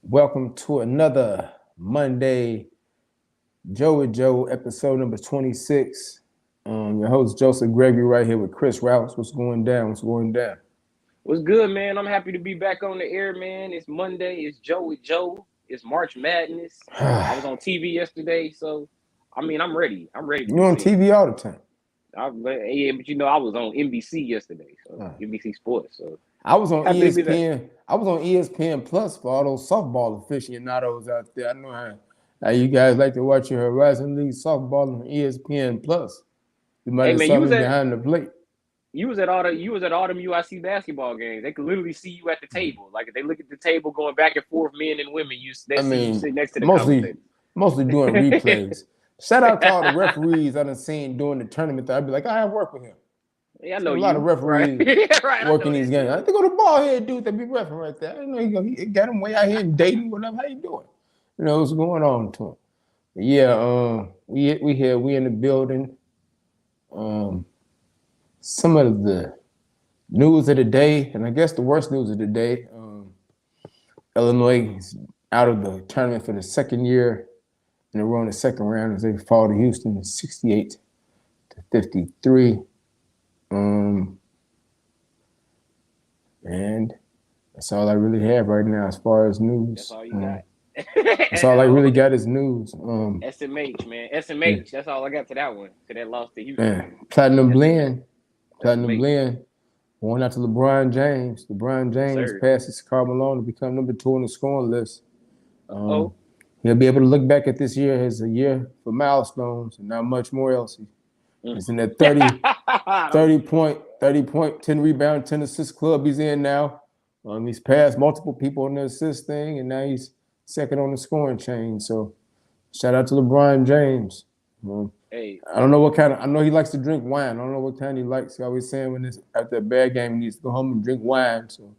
Welcome to another Monday Joe with Joe, episode number 26. Your host Joseph Gregory right here with Chris Rouse. What's going down? What's going down? What's good, man? I'm happy to be back on the air, man. It's Monday. It's Joe with Joe. It's March Madness. I was on TV yesterday, so I'm ready. I'm ready to be You're on seen. TV all the time. Yeah, but I was on NBC yesterday, so Uh, NBC Sports. So I was on happy to be there. ESPN. I was on ESPN Plus for all those softball aficionados out there. I know how you guys like to watch your Horizon League softball on ESPN Plus. You might Hey, have man, saw me behind the plate. you was at all them UIC basketball games. They could literally see you at the table. Like if they look at the table going back and forth, men and women, they I see you mean, sitting next to the mostly commentators. mostly doing replays. Shout out to all the referees I done seen during the tournament. I'd be like, I work with him. Yeah, I Seen know a lot of you, right? referees Right, I working know these that games. I dude. think on the ball head dude that be refereeing right there. I didn't know he got him way out here in Dayton, whatever. How you doing? You know what's going on to him. But yeah, we here, we in the building. Um, some of the news of the day, and I guess the worst news of the day. Illinois is out of the tournament for the second year in a row in the second round as they fall to Houston 68-53. And that's all I really have right now as far as That's news. all you got. That's all I really got is news. SMH, man. Yeah, SMH. That's all I got to that one. To that loss to Houston. man. Platinum SMH. Blend. Platinum SMH. Blend. Going out to LeBron James. LeBron Yes, James sir. passes Karl Malone to become number 2 on the scoring list. Um, Oh. he'll be able to look back at this year as a year for milestones and not much more else. He's in that 30 point, 10 rebound, 10 assist club he's in now. He's passed multiple people on the assist thing, and now he's second on the scoring chain. So shout out to LeBron James. Hey, I don't know what kind of. I know he likes to drink wine. I don't know what kind he likes. He always saying when it's after a bad game, he needs to go home and drink wine. So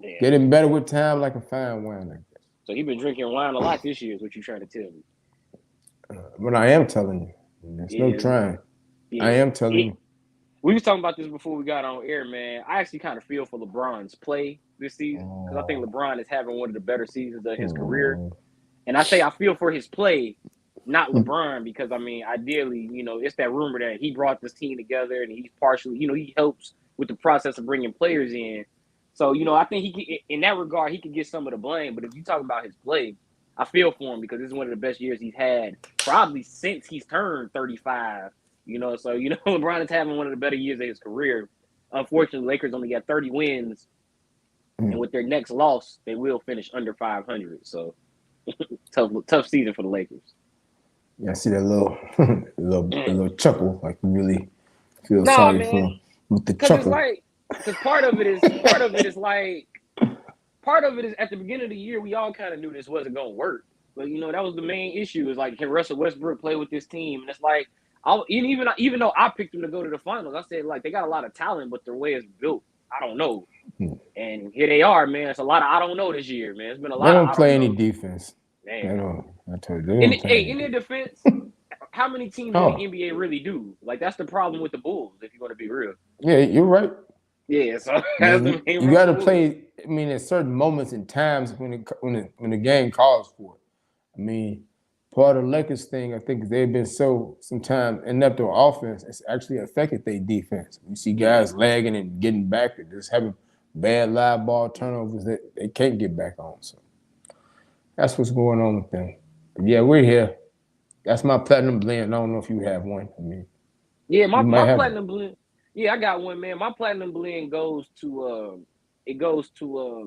yeah. getting better with time, like a fine wine, I guess. So he been drinking wine a lot this year, is what you trying to tell me. But I am telling you, there's no Yeah. trying. I Yeah. am telling you. We was talking about this before we got on air, man. I actually kind of feel for LeBron's play this season because I think LeBron is having one of the better seasons of his career. And I say I feel for his play, not LeBron, because ideally, it's that rumor that he brought this team together and he's partially, he helps with the process of bringing players in. So, I think in that regard, he could get some of the blame. But if you talk about his play, I feel for him because this is one of the best years he's had probably since he's turned 35. So LeBron is having one of the better years of his career. Unfortunately, Lakers only got 30 wins, and with their next loss, they will finish under 500. So tough season for the Lakers. Yeah, I see that little, little chuckle. Like you really feel Nah, sorry for man, him with the because it's chuckle. like, because part of it is at the beginning of the year we all kind of knew this wasn't gonna work, but that was the main issue is like can Russell Westbrook play with this team? And it's like even though I picked them to go to the finals, I said like they got a lot of talent, but their way is built, I don't know. And here they are, man. It's a lot of I don't know this year, man. It's been a They lot of don't I don't play any know. defense. They Man, don't. I told you, they don't play any in their defense. defense, how many teams in the Oh, NBA really do? Like that's the problem with the Bulls, if you're going to be real. yeah, you're right. Yeah, so I that's mean, the main you got problem to with the Bulls. play. I mean, at certain moments and times when the game calls for it. I mean, part of the Lakers thing, I think they've been so sometimes inept on offense, it's actually affected their defense. You see guys lagging and getting back and just having bad live ball turnovers that they can't get back on. So that's what's going on with them. But yeah, we're here. That's my platinum blend. I don't know if you have one. I mean, Yeah, you might my have one. platinum blend. Yeah, I got one, man. My platinum blend goes to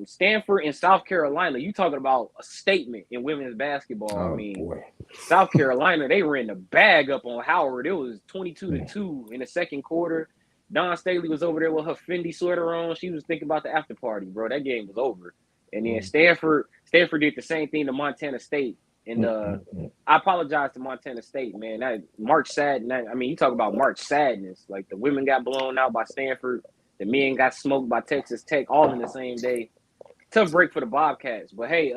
Stanford and South Carolina. You talking about a statement in women's basketball? I Oh mean, boy. South Carolina, they ran the bag up on Howard. It was 22-2 in the second quarter. Don Staley was over there with her Fendi sweater on. She was thinking about the after party, bro. That game was over. And then Stanford did the same thing to Montana State. And I apologize to Montana State, man. That March Sadness. I mean, you talk about March Sadness. Like the women got blown out by Stanford, the men got smoked by Texas Tech, all in the same day. Tough break for the Bobcats. But hey,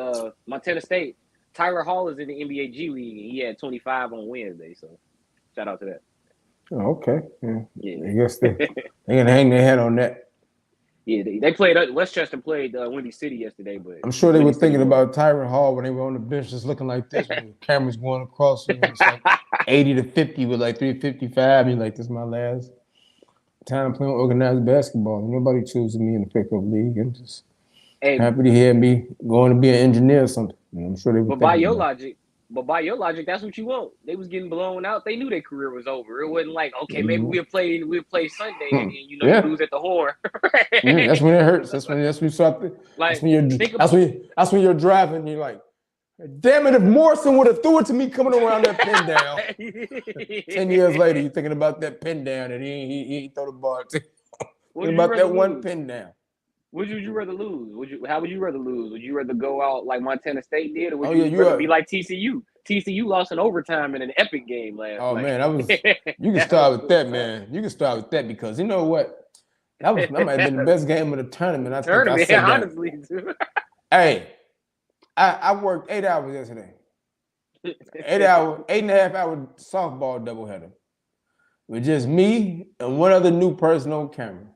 Montana State, Tyler Hall is in the NBA G League, and he had 25 on Wednesday. So shout out to that. Oh, okay. Yeah. Yeah. I guess they're gonna hang their head on that. Yeah, they played. Westchester played Windy City yesterday, but I'm sure they Windy were City thinking won. about Tyron Hall when they were on the bench just looking like this when the cameras going across. It's like 80 to 50 with like 355. You're like, this is my last time playing organized basketball. Nobody chooses me in the pickup league. I'm just Hey, happy to hear me going to be an engineer or something. I'm sure they were but by thinking your about logic, that's what you want. They was getting blown out. They knew their career was over. It wasn't like, it. okay, maybe we'll play Sunday, and then you Yeah. lose at the Horn. Yeah, that's when it hurts. That's when you start. Like think about That's when you're driving. And you're like, damn it! If Morrison would have threw it to me coming around that pin down. 10 years later, you're thinking about that pin down, and he ain't throw the ball. What Thinking would you about rather that one lose? pin down. Would you rather lose? How would you rather lose? Would you rather go out like Montana State did, or would Oh yeah, you you rather are. be like TCU? TCU lost in overtime in an epic game last Oh night. man, you can That start was with that, man. You can start with that because you know what? That might have been the best game of the tournament. I think I tournament, said that. honestly. Too. Hey, I worked 8 hours yesterday. 8.5 hour softball doubleheader with just me and one other new person on camera.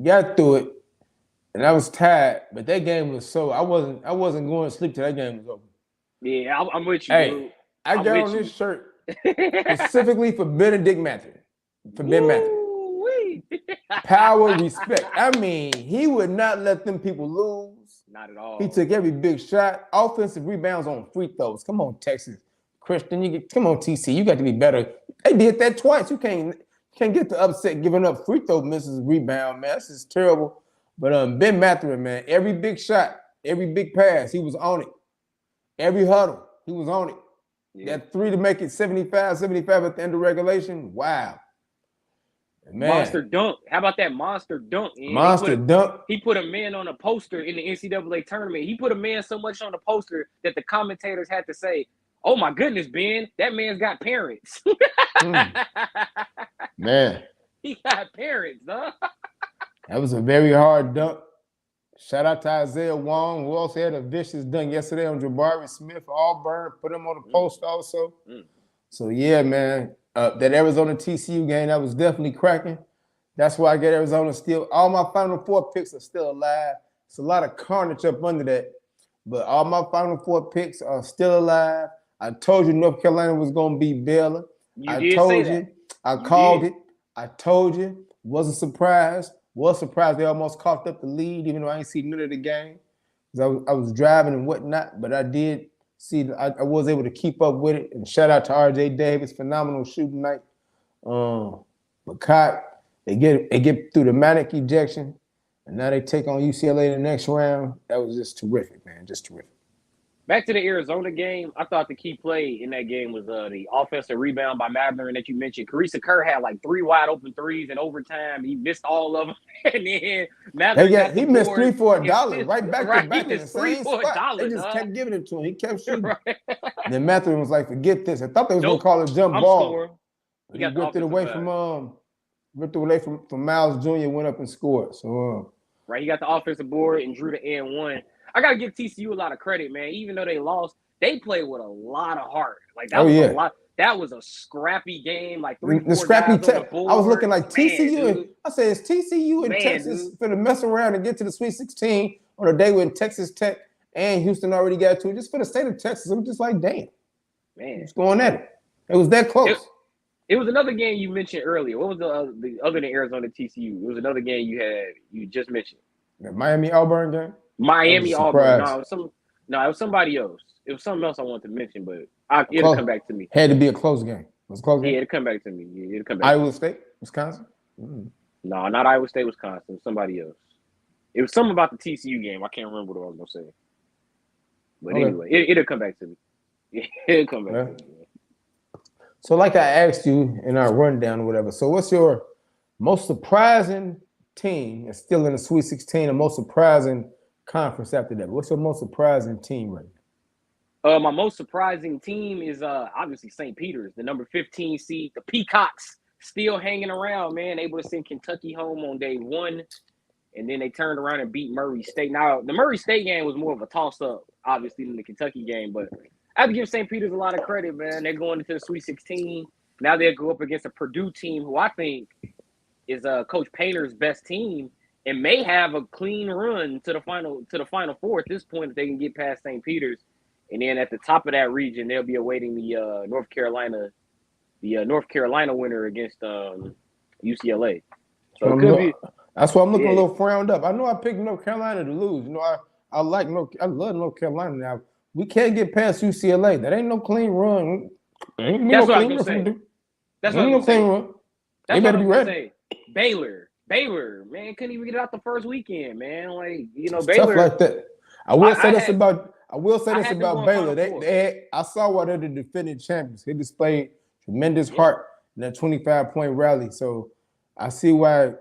Got through it, and I was tired, but that game was so I wasn't going to sleep till that game was over. Yeah, I'm with you, Hey, dude. I got on this shirt specifically for Benedict Matthew. For Ben Matthew. Power, respect. I mean, he would not let them people lose. Not at all. He took every big shot. Offensive rebounds on free throws. Come on, Texas. Christian, come on, TC. You got to be better. They did that twice. You can't get the upset giving up free throw misses rebound, man. This is terrible. But Ben Mathurin, man, every big shot, every big pass, he was on it. Every huddle, he was on it. Yeah. That three to make it 75-75 at the end of regulation. Wow. Man. Monster dunk. How about that monster dunk? Monster dunk. He put a man on a poster in the NCAA tournament. He put a man so much on the poster that the commentators had to say, "Oh my goodness, Ben, that man's got parents." Man. He got parents, huh? That was a very hard dunk. Shout out to Isaiah Wong, who also had a vicious dunk yesterday on Jabari Smith, Auburn, put him on the post also. So, yeah, man, that Arizona TCU game, that was definitely cracking. That's why I get Arizona still. All my Final Four picks are still alive. It's a lot of carnage up under that. But all my Final Four picks are still alive. I told you North Carolina was going to beat Baylor. I told you. I called it. I told you. Wasn't surprised. Was surprised they almost coughed up the lead, even though I ain't seen none of the game. I was driving and whatnot, but I did see. I was able to keep up with it. And shout out to R.J. Davis, phenomenal shooting night. But they get through the manic ejection, and now they take on UCLA in the next round. That was just terrific, man. Just terrific. Back to the Arizona game, I thought the key play in that game was the offensive rebound by Mathurin that you mentioned. Carissa Kerr had like 3 wide open threes in overtime. He missed all of them. And then Mathurin he missed $3 for $1 right back to back in the same spot. They just kept giving it to him. He kept shooting. Right. Then Mathurin was like, forget this. I thought they was going to call it jump ball. He ripped it away from Miles Jr., went up and scored. So right, he got the offensive board and drew the N1. I gotta give TCU a lot of credit, man. Even though they lost, they played with a lot of heart. Like that was a lot. That was a scrappy game. Like the scrappy I was looking like TCU. I said, is TCU and Texas for to mess around and get to the Sweet 16 on a day when Texas Tech and Houston already got to it? Just for the state of Texas, I'm just like, damn, man, it's going at it. It was that close. It was another game you mentioned earlier. What was the other than Arizona TCU? It was another game you just mentioned. The Miami Auburn game. Miami Auburn. No, it was somebody else. It was something else I wanted to mention, but it'll come back to me. Had to be a close game. It was a close game. Yeah, it'll come back to me. It'll come back. Iowa State, Wisconsin. No, not Iowa State, Wisconsin. Somebody else. It was something about the TCU game. I can't remember what I was gonna say. But anyway, it'll come back to me. It'll come back to me. So, like I asked you in our rundown or whatever. So, what's your most surprising team that's still in the Sweet 16 and most surprising conference after that? What's your most surprising team right now? My most surprising team is obviously St. Peter's, the number 15 seed. The Peacocks still hanging around, man. Able to send Kentucky home on day 1. And then they turned around and beat Murray State. Now, the Murray State game was more of a toss-up, obviously, than the Kentucky game. But I have to give St. Peter's a lot of credit, man. They're going into the Sweet 16. Now they'll go up against a Purdue team who I think is Coach Painter's best team and may have a clean run to the final four at this point if they can get past St. Peter's. And then at the top of that region, they'll be awaiting the North Carolina winner against UCLA. So it could be. That's why I'm looking a little frowned up. I know I picked North Carolina to lose. You know, I love North Carolina. Now we can't get past UCLA. That ain't no clean run. That's what I was gonna say. That's what I was gonna say. They better be ready. Baylor, man, couldn't even get out the first weekend, man. Like, you know, Baylor. Stuff like that. I will say this about Baylor. I saw why they're the defending champions. They displayed tremendous heart in that 25-point rally. So I see why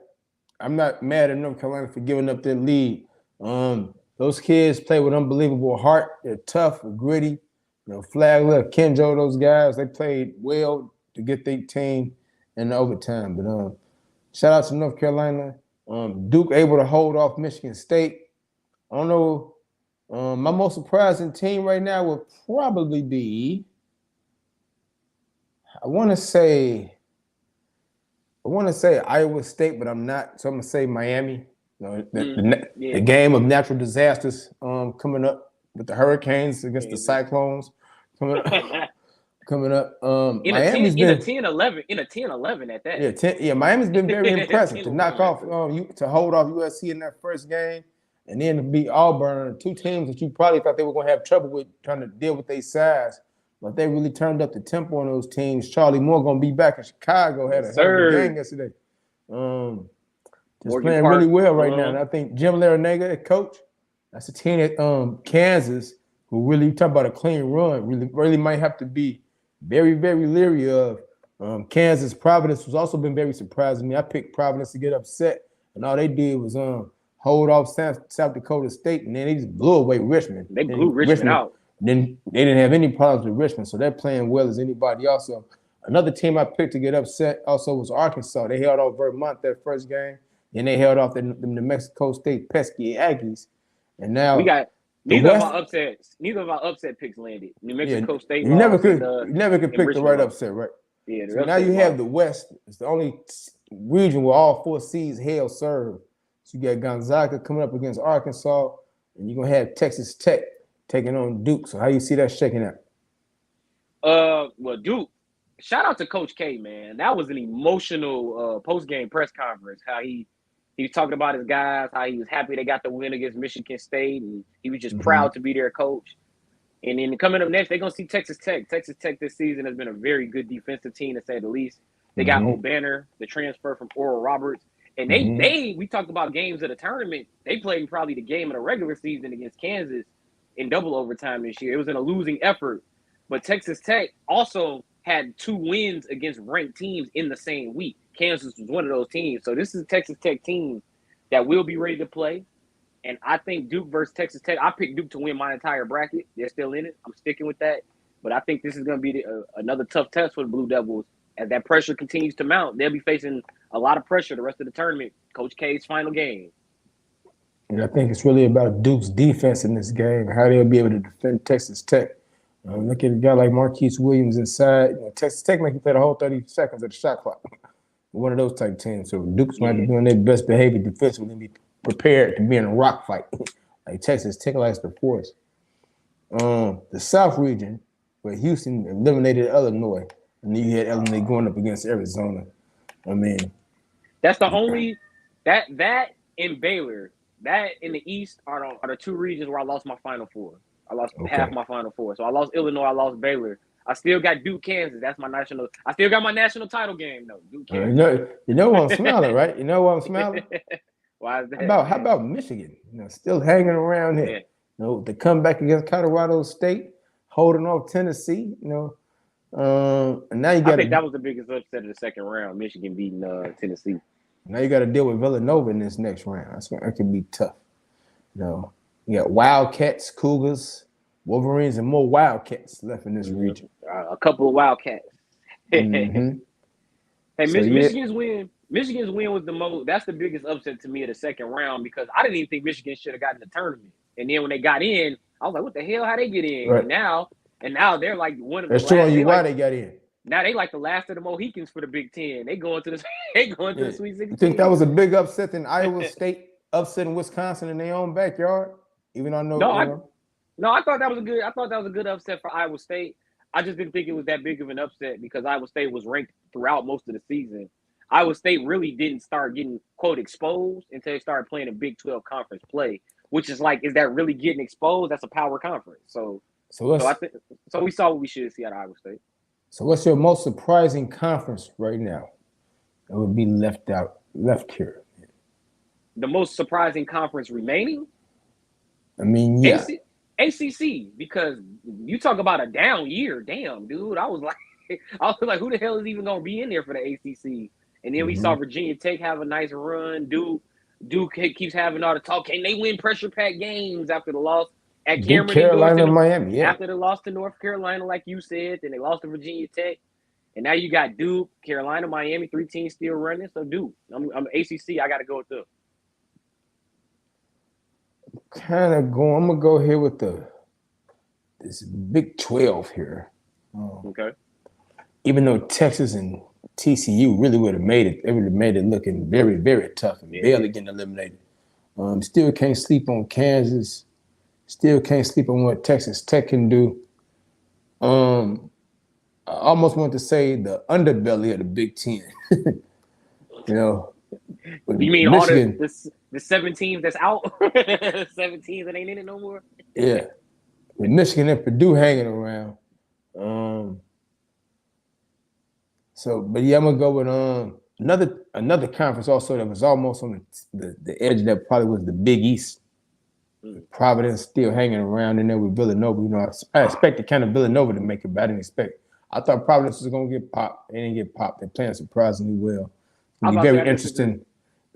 I'm not mad at North Carolina for giving up their lead. Those kids play with unbelievable heart. They're tough, gritty. You know, Flagler, Kenjo, those guys, they played well to get their team in the overtime. But shout out to North Carolina. Duke able to hold off Michigan State. I don't know. My most surprising team right now would probably be, I want to say Iowa State, but I'm not. So I'm gonna say Miami. You know, the game of natural disasters coming up with the Hurricanes against the Cyclones coming up. Miami's in a 10-11 at that. Miami's been very impressive to knock off to hold off USC in that first game, and then to beat Auburn, two teams that you probably thought they were going to have trouble with trying to deal with their size, but they really turned up the tempo on those teams. Charlie Moore going to be back in Chicago, had a hell of a game yesterday. Just playing really well right now. And I think Jim Larrañaga, the coach, that's a team at Kansas who really talk about a clean run. Really might have to be very, very leery of. Kansas. Providence has also been very surprising me. I picked Providence to get upset, and all they did was hold off South Dakota State, and then they just blew away Richmond. They blew Richmond out. Then they didn't have any problems with Richmond, so they're playing well as anybody else. So another team I picked to get upset also was Arkansas. They held off Vermont that first game. Then they held off the New Mexico State pesky Aggies, and now we got neither of our upset picks landed. New Mexico State. You never could pick the right upset, right? Yeah. So now you have the West. It's the only region where all four seeds hell serve. So you got Gonzaga coming up against Arkansas, and you're gonna have Texas Tech taking on Duke. So how you see that shaking out? Well, Duke. Shout out to Coach K, man. That was an emotional post-game press conference. How he was talking about his guys, how he was happy they got the win against Michigan State, and he was just proud to be their coach. And then coming up next, they're going to see Texas Tech. Texas Tech this season has been a very good defensive team, to say the least. They got O'Banner, the transfer from Oral Roberts. And we talked about games of the tournament. They played probably the game of the regular season against Kansas in double overtime this year. It was in a losing effort. But Texas Tech also had 2 wins against ranked teams in the same week. Kansas was one of those teams. So this is a Texas Tech team that will be ready to play. And I think Duke versus Texas Tech, I picked Duke to win my entire bracket. They're still in it. I'm sticking with that. But I think this is going to be another tough test for the Blue Devils. As that pressure continues to mount, they'll be facing a lot of pressure the rest of the tournament. Coach K's final game. And I think it's really about Duke's defense in this game, how they'll be able to defend Texas Tech. Look at a guy like Marquise Williams inside. Texas Tech make you play the whole 30 seconds of the shot clock. One of those type teams. So Duke's might be doing their best behavior defensively and be prepared to be in a rock fight. Like Texas Tech likes to force. The South region, where Houston eliminated Illinois, and then you had Illinois going up against Arizona. I mean, that's the only that in Baylor, that in the East are the 2 regions where I lost my Final Four. I lost half my Final Four. So I lost Illinois, I lost Baylor. I still got Duke, Kansas. That's my national. I still got my national title game though. Duke, Kansas. You know why I'm smiling, right? You know why I'm smiling? Why is that? How about Michigan? Still hanging around here. Yeah. The comeback against Colorado State, holding off Tennessee. And now you got. I think that was the biggest upset of the second round. Michigan beating Tennessee. Now you got to deal with Villanova in this next round. That could be tough. You got Wildcats, Cougars, Wolverines, and more Wildcats left in this region. A couple of Wildcats. Hey, Michigan's win. Michigan's win was the most. That's the biggest upset to me of the second round because I didn't even think Michigan should have gotten the tournament. And then when they got in, I was like, "What the hell? How they get in?" Right. And now they're like one of the. They're showing you why they got in. Now they like the last of the Mohicans for the Big Ten. They going to the they going to Yeah. the Sweet 16. You think that was a big upset than Iowa State upsetting Wisconsin in their own backyard? Even though I know, I thought that was a good upset for Iowa State. I just didn't think it was that big of an upset because Iowa State was ranked throughout most of the season. Iowa State really didn't start getting quote exposed until they started playing a Big 12 conference play, which is like, is that really getting exposed? That's a power conference. So I think we saw what we should see out of Iowa State. So what's your most surprising conference right now that would be left here? The most surprising conference remaining? I mean, yeah. ACC, because you talk about a down year. Damn, dude. I was like, who the hell is even going to be in there for the ACC? And then we saw Virginia Tech have a nice run. Duke keeps having all the talk. Can they win pressure-packed games after the loss at Cameron? Carolina, Miami, yeah. After the loss to North Carolina, like you said, then they lost to Virginia Tech. And now you got Duke, Carolina, Miami, 3 teams still running. So, Duke, I'm ACC. I got to go with them. I'm gonna go here with this Big 12 here. Okay. Even though Texas and TCU really would have made it, they would have made it looking very, very tough and barely getting eliminated. Still can't sleep on Kansas. Still can't sleep on what Texas Tech can do. I almost want to say the underbelly of the Big Ten. You mean Michigan, all the 7 teams that's out? 7 teams that ain't in it no more? Yeah. With Michigan and Purdue hanging around. But I'm gonna go with another conference also that was almost on the edge that probably was the Big East. Providence still hanging around in there with Villanova. I expected kind of Villanova to make it, but I thought Providence was gonna get popped. They didn't get popped. They're playing surprisingly well. It'll be very interesting.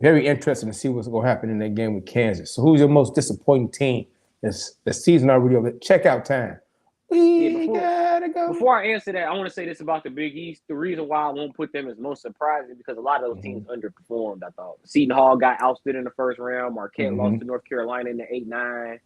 Very interesting to see what's going to happen in that game with Kansas. So who's your most disappointing team? The season already over. Checkout time. We gotta go. Before I answer that, I want to say this about the Big East. The reason why I won't put them as most surprising because a lot of those teams underperformed, I thought. Seton Hall got ousted in the first round. Marquette lost to North Carolina in the 8-9.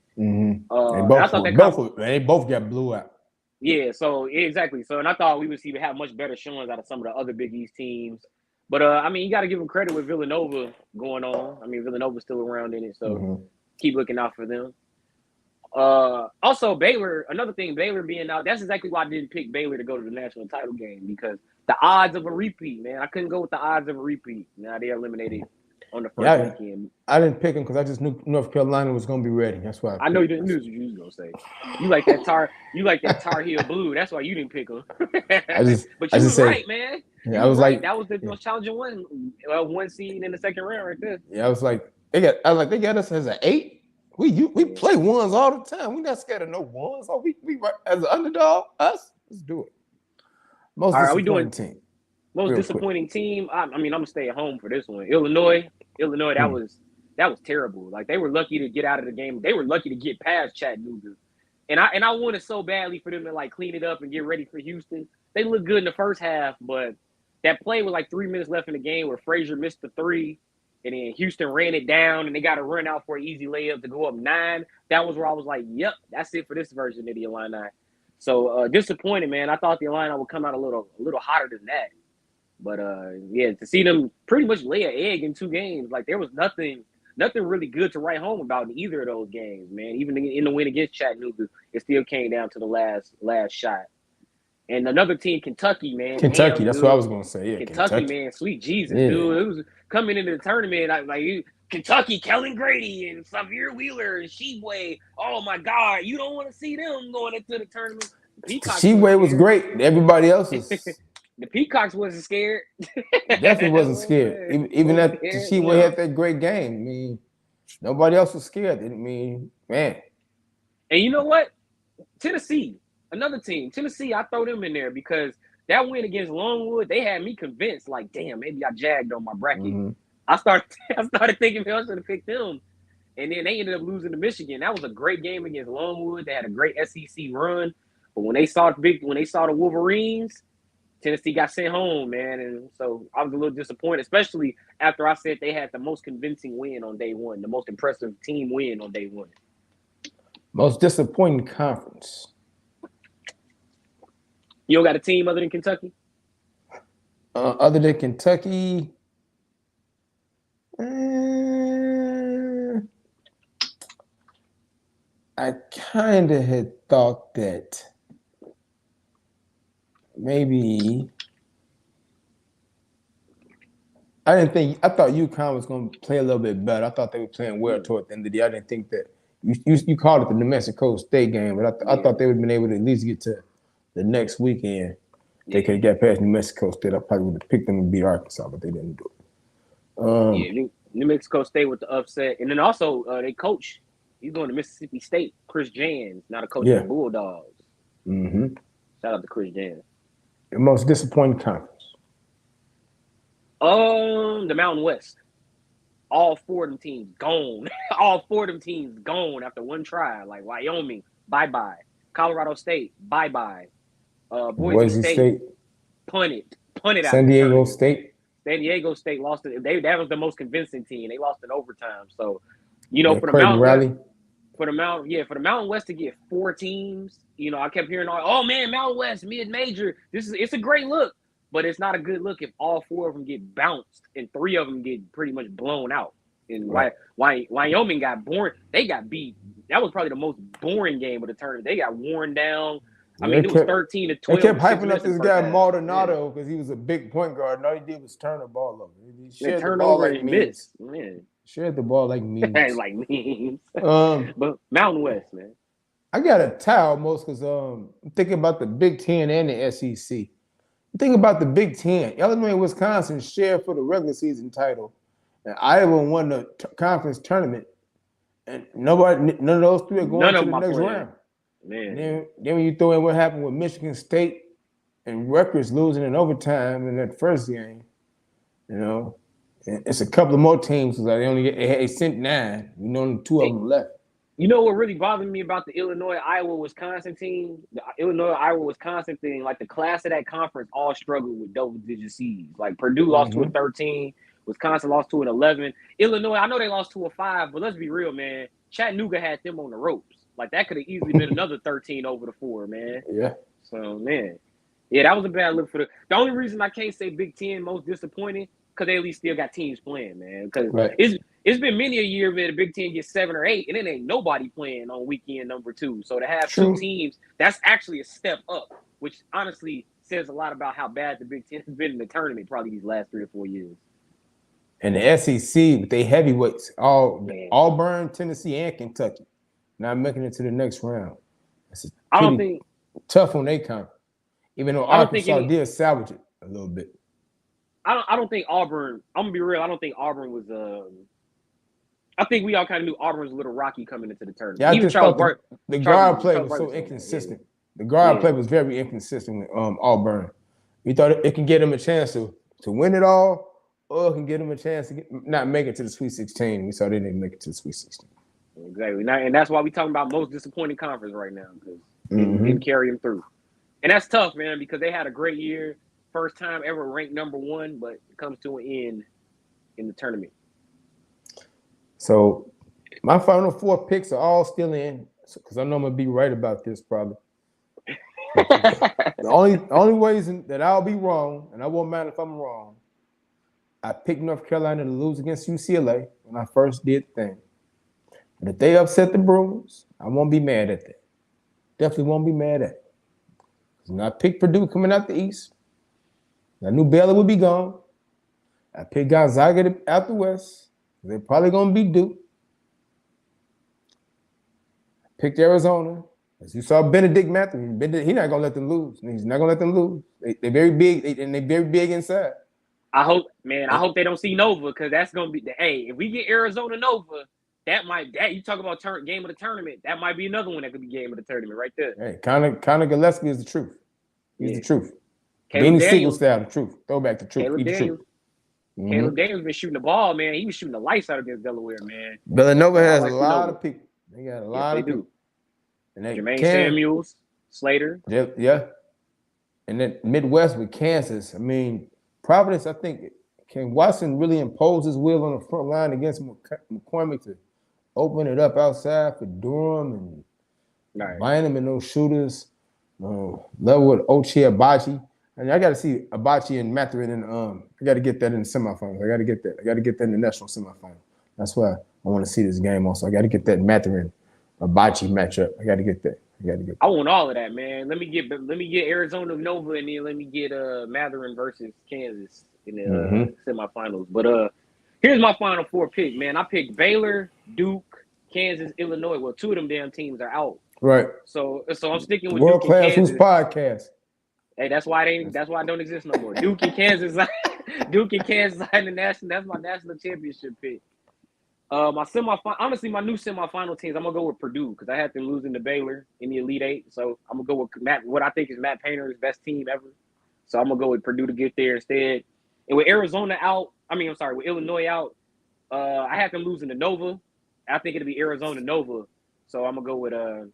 They both got blew out. Yeah, so exactly. So, and I thought we would have much better showings out of some of the other Big East teams. But, you got to give them credit with Villanova going on. Villanova's still around in it, so keep looking out for them. Also, Baylor, another thing, Baylor being out, that's exactly why I didn't pick Baylor to go to the national title game because the odds of a repeat, man. I couldn't go with the odds of a repeat. Now they're eliminated on the first weekend. I didn't pick them because I just knew North Carolina was going to be ready. That's why I know you didn't know what you was going to say. You like that Tar Heel Blue. That's why you didn't pick them. But you was right, man. Yeah, I was right. That was the most challenging one seed in the second round right there. Yeah, I was like, they got us as an 8. We play ones all the time. We're not scared of no ones. Oh, we as an underdog, let's do it. Most disappointing team. Most disappointing team. I'm gonna stay at home for this one. Illinois, that was terrible. Like they were lucky to get out of the game. They were lucky to get past Chattanooga. And I wanted so badly for them to like clean it up and get ready for Houston. They looked good in the first half, but that play with like 3 minutes left in the game where Frazier missed the 3, and then Houston ran it down, and they got to run out for an easy layup to go up 9. That was where I was like, yep, that's it for this version of the Illini. So disappointed, man. I thought the Illini would come out a little hotter than that. But to see them pretty much lay an egg in 2 games, like there was nothing really good to write home about in either of those games, man. Even in the win against Chattanooga, it still came down to the last shot. And another team, Kentucky, man. Kentucky, that's what I was going to say. Yeah, Kentucky, man. Sweet Jesus, dude. It was coming into the tournament. Kentucky, Kellen Grady and Xavier Wheeler and Sheboy. Oh, my God. You don't want to see them going into the tournament. Sheboy was great. Everybody else is. The Peacocks wasn't scared. Definitely wasn't scared. Even after Sheboy had that great game. Nobody else was scared. Man. And you know what? Tennessee. Another team, Tennessee, I throw them in there because that win against Longwood, they had me convinced, like, damn, maybe I jagged on my bracket. I started thinking maybe I should have picked them. And then they ended up losing to Michigan. That was a great game against Longwood. They had a great SEC run. But when they saw the Wolverines, Tennessee got sent home, man. And so I was a little disappointed, especially after I said they had the most convincing win on day one, the most impressive team win on day one. Most disappointing conference. You don't got a team other than Kentucky? Other than Kentucky, I kind of had thought that maybe I thought UConn was going to play a little bit better. I thought they were playing well toward the end of the year. I didn't think that you called it the New Mexico State game, but I thought they would have been able to at least get to the next weekend. They could have got past New Mexico State. I probably would have picked them to beat Arkansas, but they didn't do it. New Mexico State with the upset, and then also they coach. He's going to Mississippi State. Chris Jans, now the coach of the Bulldogs. Mm-hmm. Shout out to Chris Jans. The most disappointing conference. The Mountain West. All 4 of them teams gone. All 4 of them teams gone after one try. Like Wyoming, bye-bye. Colorado State, bye-bye. Boise State, punted out. San Diego State. San Diego State lost it. That was the most convincing team. They lost in overtime. So, for the Mountain West to get 4 teams, I kept hearing Mountain West mid-major. It's a great look. But it's not a good look if all 4 of them get bounced and 3 of them get pretty much blown out. And Wyoming got boring. They got beat. That was probably the most boring game of the tournament. They got worn down. It was 13-12. They kept hyping up this guy Maldonado because he was a big point guard. And all he did was turn the ball over. He shared the ball like memes. Shared the ball like memes. Like memes. But Mountain West, man. I got a tie almost because I'm thinking about the Big Ten and the SEC. Think about the Big Ten. Illinois and Wisconsin shared for the regular season title. And Iowa won the conference tournament. And none of those 3 are going to the next round. Man. Then when you throw in what happened with Michigan State and Rutgers losing in overtime in that first game, and it's a couple of more teams. They sent 9. Only 2 of them left. You know what really bothered me about the Illinois, Iowa, Wisconsin team? The Illinois, Iowa, Wisconsin thing, like the class of that conference all struggled with double-digit seeds. Like Purdue lost to a 13, Wisconsin lost to an 11. Illinois, I know they lost to a 5, but let's be real, man. Chattanooga had them on the ropes. Like that could have easily been another 13 over the 4, man. Yeah. So, man. Yeah, that was a bad look for the only reason I can't say Big Ten most disappointing, because they at least still got teams playing, man. Because it's been many a year where the Big Ten gets 7 or 8, and it ain't nobody playing on weekend number 2. So to have 2 teams, that's actually a step up, which honestly says a lot about how bad the Big Ten has been in the tournament probably these last 3 or 4 years. And the SEC, with they heavyweights, Auburn, Tennessee, and Kentucky, not making it to the next round. I don't think tough on their conference, even though Arkansas did salvage it a little bit. I don't think Auburn. I'm gonna be real. I don't think Auburn was. I think we all kind of knew Auburn was a little rocky coming into the tournament. Yeah, I just thought the guard play was so inconsistent. The guard play was very inconsistent with Auburn. We thought it can get them a chance to win it all, or it can get them a chance to not make it to the Sweet 16. We saw they didn't make it to the Sweet 16. Exactly, and that's why we're talking about most disappointing conference right now, because it didn't carry them through. And that's tough, man, because they had a great year. First time ever ranked number 1, but it comes to an end in the tournament. So my final 4 picks are all still in, because I know I'm going to be right about this probably. The only ways that I'll be wrong, and I won't mind if I'm wrong, I picked North Carolina to lose against UCLA when I first did the thing. But if they upset the Bruins, I won't be mad at that. Definitely won't be mad at it. When I picked Purdue coming out the East, I knew Baylor would be gone. I picked Gonzaga out the West. They're probably going to beat Duke. I picked Arizona. As you saw, Benedict Matthews, he's not going to let them lose. He's not going to let them lose. They're very big, and they're very big inside. I hope they don't see Nova, because that's going to be if we get Arizona Nova, you talk about game of the tournament, that might be another one that could be game of the tournament right there. Hey, Connor Gillespie is the truth. He's the truth. Caleb Benny Siegel style, the truth. Throwback the truth. Caleb He's Daniels. the truth. Caleb Daniels been shooting the ball, man. He was shooting the lights out against Delaware, man. Villanova has a lot of people. They got a lot of people. And Jermaine Samuels, Slater. Yeah. And then Midwest with Kansas. I mean, Providence, I think, can Watson really impose his will on the front line against McCormick to open it up outside for Durham and Bynum and those shooters? Level with Ochai Agbaji. And I got to see Abachi and Mathurin in I got to get that in the semifinals. I got to get that. I got to get that in the national semifinal. That's why I want to see this game also. I got to get that Mathurin Abachi matchup. I got to get that. I got to get that. I want all of that, man. Let me get Arizona Nova, and then let me get Mathurin versus Kansas in the semifinals. But here's my final four pick, man. I picked Baylor, Duke, Kansas, Illinois. Well, two of them damn teams are out. Right. So I'm sticking with World Duke and Class Who's Kansas. Podcast. Hey, that's why it don't exist no more. Duke and Kansas, Duke and Kansas are in the national. That's my national championship pick. My new semifinal teams. I'm gonna go with Purdue because I had them losing to Baylor in the Elite Eight. So I'm gonna go with what I think is Matt Painter's best team ever. So I'm gonna go with Purdue to get there instead. And with Arizona out, with Illinois out, I had them losing to Nova. I think it'll be Arizona Nova. So I'm gonna go with I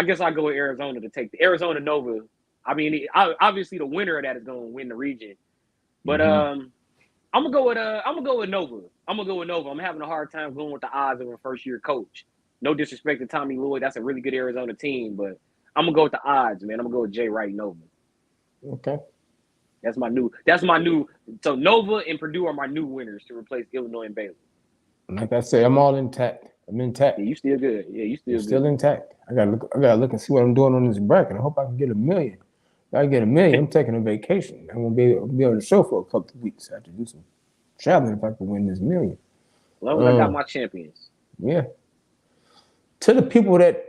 guess I'll go with Arizona to take the Arizona Nova. Obviously the winner of that is going to win the region, but I'm gonna go with Nova. I'm gonna go with Nova. I'm having a hard time going with the odds of a first year coach. No disrespect to Tommy Lloyd, that's a really good Arizona team, but I'm gonna go with the odds, man. I'm gonna go with Jay Wright Nova. Okay, that's my new. So Nova and Purdue are my new winners to replace Illinois and Baylor. Like I said, I'm all intact. I'm intact. Yeah, you still good. Yeah, you still intact. I gotta look and see what I'm doing on this bracket. I hope I can get $1 million. If I get $1 million, I'm taking a vacation. I'm gonna be on the show for a couple of weeks. I have to do some traveling if I can win this $1 million. Well, I got my champions. Yeah. To the people that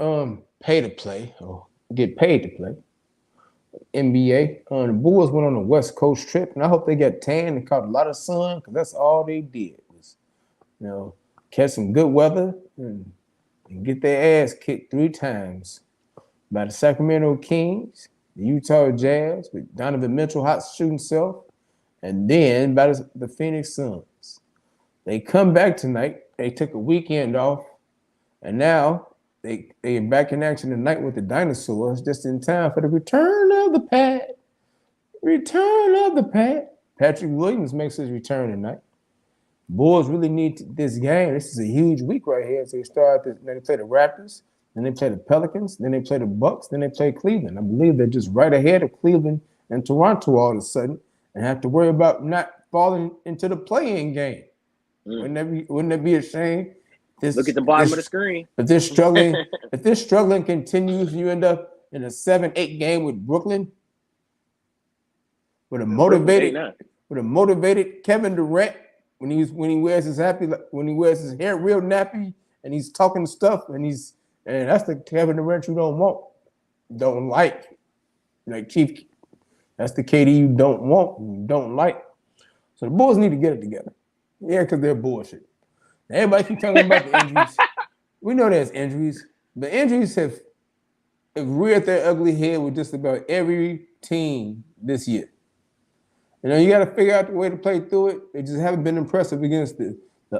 pay to play or get paid to play, NBA, the Bulls went on a West Coast trip, and I hope they got tan and caught a lot of sun because that's all they did was, catch some good weather and get their ass kicked 3 times by the Sacramento Kings, the Utah Jazz with Donovan Mitchell hot shooting self, and then by the Phoenix Suns. They come back tonight. They took a weekend off, and now they're back in action tonight with the Dinosaurs just in time for the return of the pad. Patrick Williams makes his return tonight. Bulls really need this game. This is a huge week right here. So they play the Raptors, then they play the Pelicans, then they play the Bucks, then they play Cleveland. I believe they're just right ahead of Cleveland and Toronto all of a sudden and have to worry about not falling into the play-in game. Wouldn't that be a shame? Look at the bottom of the screen. If this struggling continues, you end up in a 7-8 game with Brooklyn with a motivated Kevin Durant. When he wears his hair real nappy and he's talking stuff and that's the Kevin Durant you don't like Chief. That's the KD you don't want, you don't like. So the Bulls need to get it together. Yeah, because they're bullshit. Everybody keep talking about the injuries. We know there's injuries. The injuries have reared their ugly head with just about every team this year. You got to figure out the way to play through it. They just haven't been impressive against the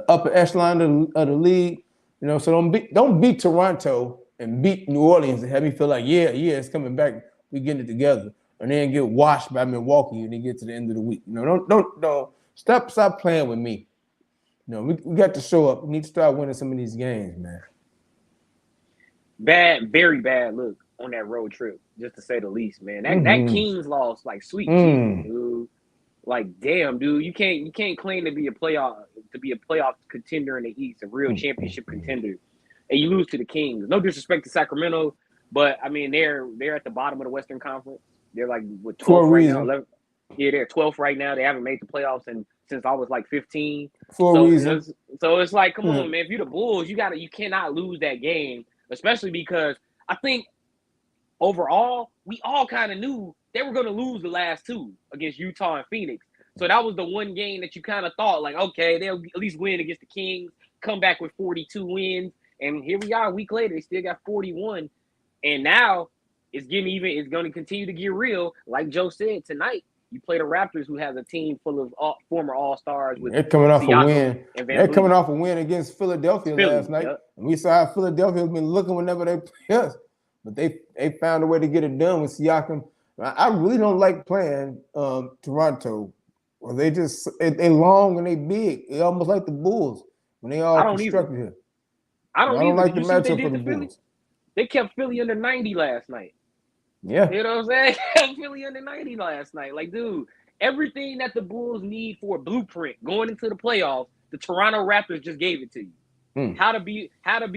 upper echelon of the league. So don't beat Toronto and beat New Orleans and have me feel like, yeah, it's coming back. We getting it together. And then get washed by Milwaukee and then get to the end of the week. Don't stop playing with me. We got to show up. We need to start winning some of these games, man. Very bad look on that road trip, just to say the least, man. That Kings loss, like sweet Jesus, dude. Like, damn, dude, you can't claim to be a playoff contender in the East, a real championship contender, and you lose to the Kings. No disrespect to Sacramento, but I mean they're at the bottom of the Western Conference. They're like with 12 right now. 11, they're 12th right now. They haven't made the playoffs since I was like 15. So it's like, come on, man. If you're the Bulls, you cannot lose that game, especially because I think overall we all kind of knew they were going to lose the last two against Utah and Phoenix. So that was the one game that you kind of thought, like, okay, they'll at least win against the Kings, come back with 42 wins. And here we are a week later, they still got 41. And now it's going to continue to get real. Like Joe said, tonight, you play the Raptors, who has a team full of former All-Stars. They're coming off a win. They're coming off a win against Philadelphia last night. Yep. And we saw how Philadelphia has been looking whenever they play us. But they found a way to get it done with Siakam. I really don't like playing Toronto. Well, they long and they big. They almost like the Bulls when they all constructed here. I don't like the matchup for the Bulls. They kept Philly under 90 last night. Yeah. You know what I'm saying? Philly under 90 last night. Like, dude, everything that the Bulls need for a blueprint going into the playoffs, the Toronto Raptors just gave it to you. Mm. How to beat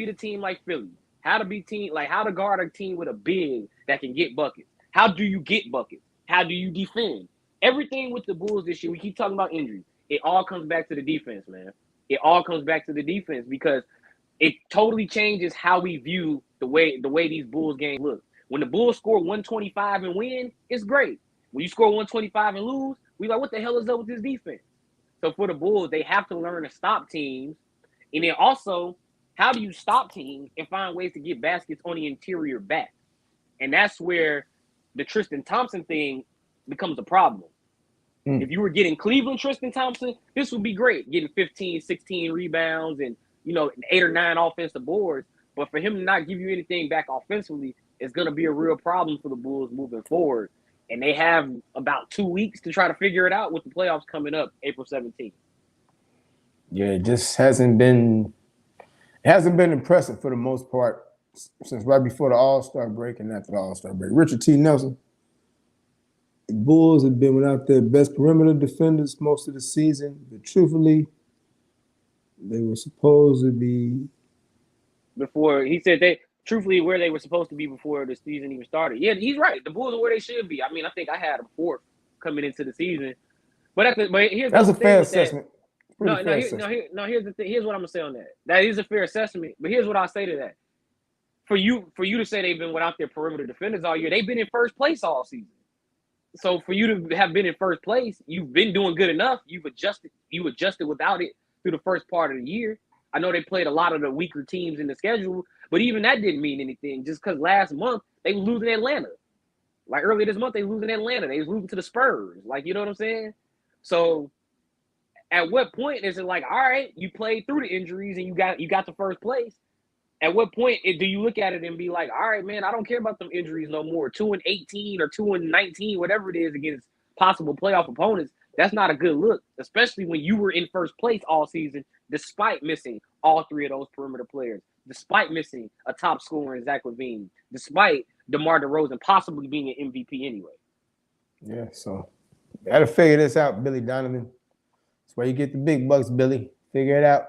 a team like Philly. How to guard a team with a big that can get buckets. How do you get buckets? How do you defend? Everything with the Bulls this year, we keep talking about injuries. It all comes back to the defense, man. It all comes back to the defense because it totally changes how we view the way these Bulls games look. When the Bulls score 125 and win, it's great. When you score 125 and lose, we like, what the hell is up with this defense? So for the Bulls, they have to learn to stop teams. And then also, how do you stop teams and find ways to get baskets on the interior back? And that's where the Tristan Thompson thing becomes a problem. If you were getting Cleveland Tristan Thompson, this would be great, getting 15, 16 rebounds and, 8 or 9 offensive boards. But for him to not give you anything back offensively, it's going to be a real problem for the Bulls moving forward. And they have about 2 weeks to try to figure it out with the playoffs coming up April 17th. Yeah, it just hasn't been impressive for the most part since right before the All-Star break and after the All-Star break. Richard T. Nelson, the Bulls have been without their best perimeter defenders most of the season, but truthfully, they were supposed to be before he said where they were supposed to be before the season even started. Yeah, he's right. The Bulls are where they should be. I mean, I think I had them fourth coming into the season. But that's a fair assessment. Here's the thing. Here's what I'm gonna say on that. That is a fair assessment. But here's what I say to that. For you to say they've been without their perimeter defenders all year, they've been in first place all season. So for you to have been in first place, you've been doing good enough. You adjusted without it through the first part of the year. I know they played a lot of the weaker teams in the schedule, but even that didn't mean anything. Just because last month they were losing Atlanta. Like earlier this month, they were losing Atlanta. They was losing to the Spurs. Like, you know what I'm saying? So at what point is it like, all right, you played through the injuries and you got to first place? At what point do you look at it and be like, all right, man, I don't care about them injuries no more. 2-18 or 2-19, whatever it is against possible playoff opponents, that's not a good look, especially when you were in first place all season, despite missing all 3 of those perimeter players, despite missing a top scorer in Zach LaVine, despite DeMar DeRozan possibly being an MVP anyway. Yeah, so got to figure this out, Billy Donovan. That's why you get the big bucks, Billy. Figure it out.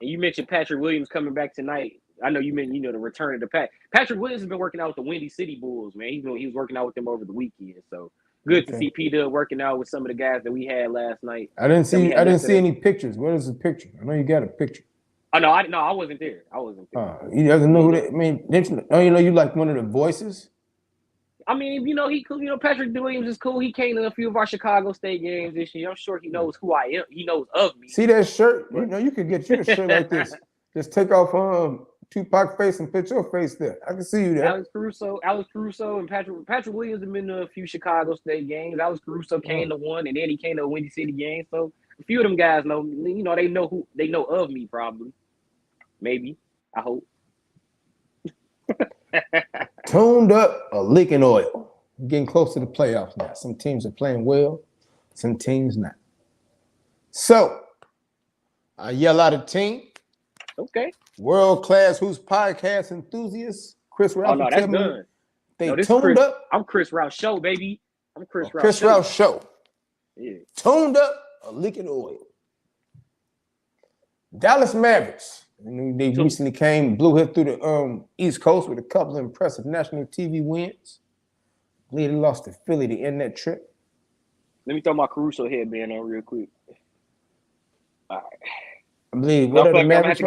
And you mentioned Patrick Williams coming back tonight. I know you meant, the return of the Patrick Williams has been working out with the Windy City Bulls, man. He was working out with them over the weekend. So good to see P-Dub working out with some of the guys that we had last night. I didn't see any pictures. What is the picture? I know you got a picture. Oh no, I wasn't there. You doesn't know who that. I mean, you like one of the voices. I mean, he cool. Patrick Williams is cool. He came to a few of our Chicago State games this year. I'm sure he knows who I am. He knows of me. See that shirt? You could get you a shirt like this. Just take off Tupac face and put your face there. I can see you there. Alex Caruso, and Patrick Williams have been to a few Chicago State games. Alex Caruso came to one, and then he came to a Windy City game. So a few of them guys know. They know of me probably. Maybe. I hope. Tuned up or leaking oil. We're getting close to the playoffs now. Some teams are playing well, some teams not. So, I yell out a team. Okay. World Class Hoops podcast enthusiasts. Chris Rouse. Oh, no, that's done. They tuned up. I'm Chris Rouse Show, baby. I'm Chris Rouse. Chris Rouse Show. Yeah. Tuned up or leaking oil. Dallas Mavericks. They recently blew hit through the East Coast with a couple of impressive national TV wins. I believe they lost to Philly to end that trip. Let me throw my Caruso headband on real quick. All right. I believe what are the Mavericks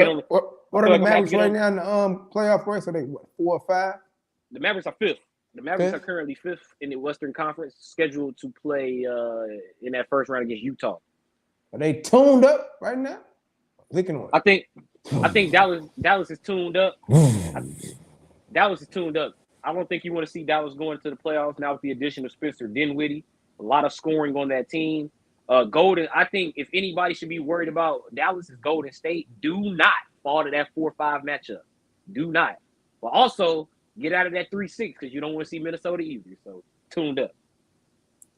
right now in the playoff race? Are they 4 or 5? The Mavericks are 5th. The Mavericks are currently 5th in the Western Conference, scheduled to play in that first round against Utah. Are they tuned up right now? I think Dallas is tuned up. Dallas is tuned up. I don't think you want to see Dallas going to the playoffs now with the addition of Spencer Dinwiddie. A lot of scoring on that team. Golden, I think if anybody should be worried about Dallas is Golden State, do not fall to that 4-5 matchup. Do not. But also get out of that 3-6 because you don't want to see Minnesota either. So tuned up.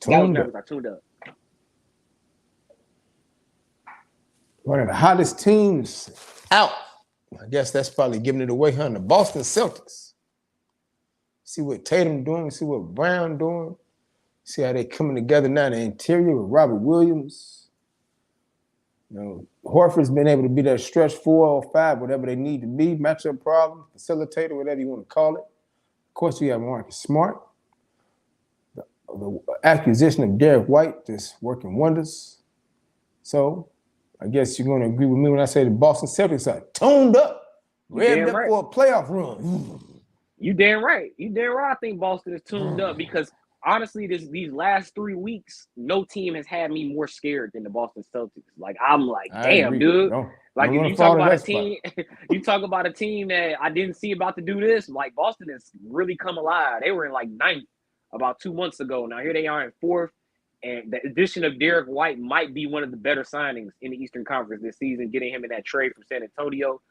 Dallas Mavericks are tuned up. One of the hottest teams out. I guess that's probably giving it away, huh? The Boston Celtics. See what Tatum doing. See what Brown doing. See how they coming together now. The interior with Robert Williams. Horford's been able to be that stretch 4 or 5, whatever they need to be, matchup problem, facilitator, whatever you want to call it. Of course, you have Marcus Smart. The acquisition of Derek White just working wonders. So I guess you're going to agree with me when I say the Boston Celtics are tuned up, revved up for a playoff run. You damn right. I think Boston is tuned up because honestly, these last 3 weeks, no team has had me more scared than the Boston Celtics. Like I'm like, damn, dude. Like if you talk about a team, you talk about a team that I didn't see about to do this. Like Boston has really come alive. They were in like 9th about 2 months ago. Now here they are in 4th. And the addition of Derek White might be one of the better signings in the Eastern Conference this season, getting him in that trade from San Antonio.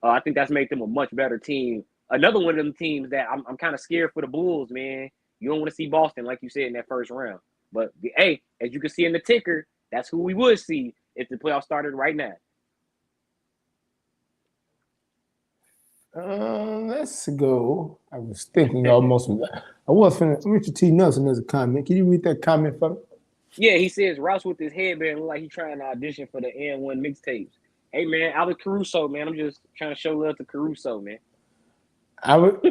I think that's made them a much better team. Another one of them teams that I'm kind of scared for the Bulls, man. You don't want to see Boston, like you said, in that first round. But, hey, as you can see in the ticker, that's who we would see if the playoffs started right now. Let's go. I was thinking almost. I was finna. Richard T. Nelson has a comment. Can you read that comment for me? Yeah, he says Rouse with his headband look like he's trying to audition for the N1 mixtapes. Hey, man, Alex Caruso, man. I'm just trying to show love to Caruso, man.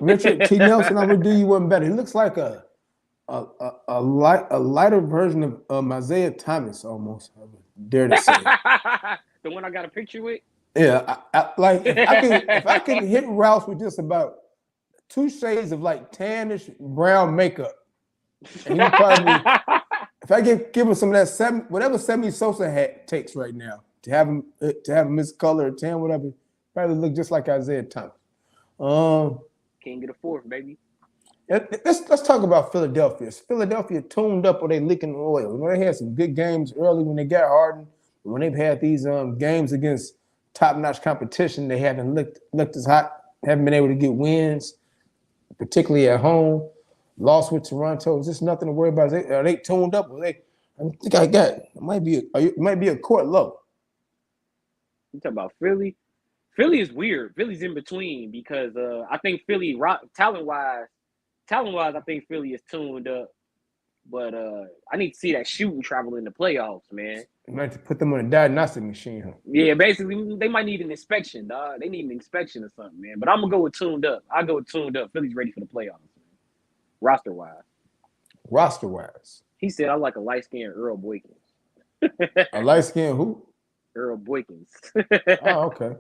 Richard T. Nelson, I would do you one better. He looks like a lighter version of Isaiah Thomas, almost. I would dare to say. The one I got a picture with? Yeah, like if I could hit Rouse with just about 2 shades of like tannish brown makeup, and he probably, if I give him some of that whatever Sammy Sosa takes right now to have him his color or tan, whatever, probably look just like Isaiah Thomas. King of the 4th, baby. Let's talk about Philadelphia. Is Philadelphia tuned up or they leaking oil? They had some good games early when they got Harden. When they've had these games against top-notch competition, they haven't looked as hot, haven't been able to get wins, particularly at home. Lost with Toronto. Is this nothing to worry about? Are they tuned up? I think I got it. It might be a court low. You talking about Philly? Philly is weird. Philly's in between because I think Philly, talent-wise, I think Philly is tuned up. But I need to see that shooting travel in the playoffs, man. You might have to put them on a diagnostic machine, huh? Yeah, basically, they might need an inspection, dog. They need an inspection or something, man. But I'm going to go with tuned up. I'll go with tuned up. Philly's ready for the playoffs, man. Roster-wise. He said, I like a light-skinned Earl Boykins. A light-skinned who? Earl Boykins. Oh, okay.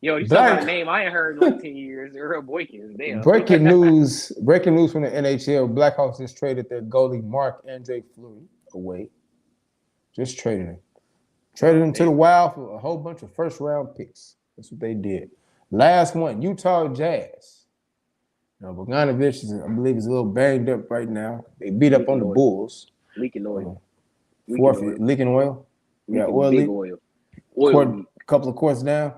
Yo, you talking about a name I ain't heard in like 10 years. Earl Boykins. Damn. Breaking news from the NHL. Blackhawks just traded their goalie Marc-Andre Fleury away. Just traded him. Traded him to the Wild for a whole bunch of first-round picks. That's what they did. Last one, Utah Jazz. Now, Bogdanovich, I believe, is a little banged up right now. They beat up on the Bulls. Leaking oil. Leaking oil? Yeah, oil leak. Oil. Couple of courts down.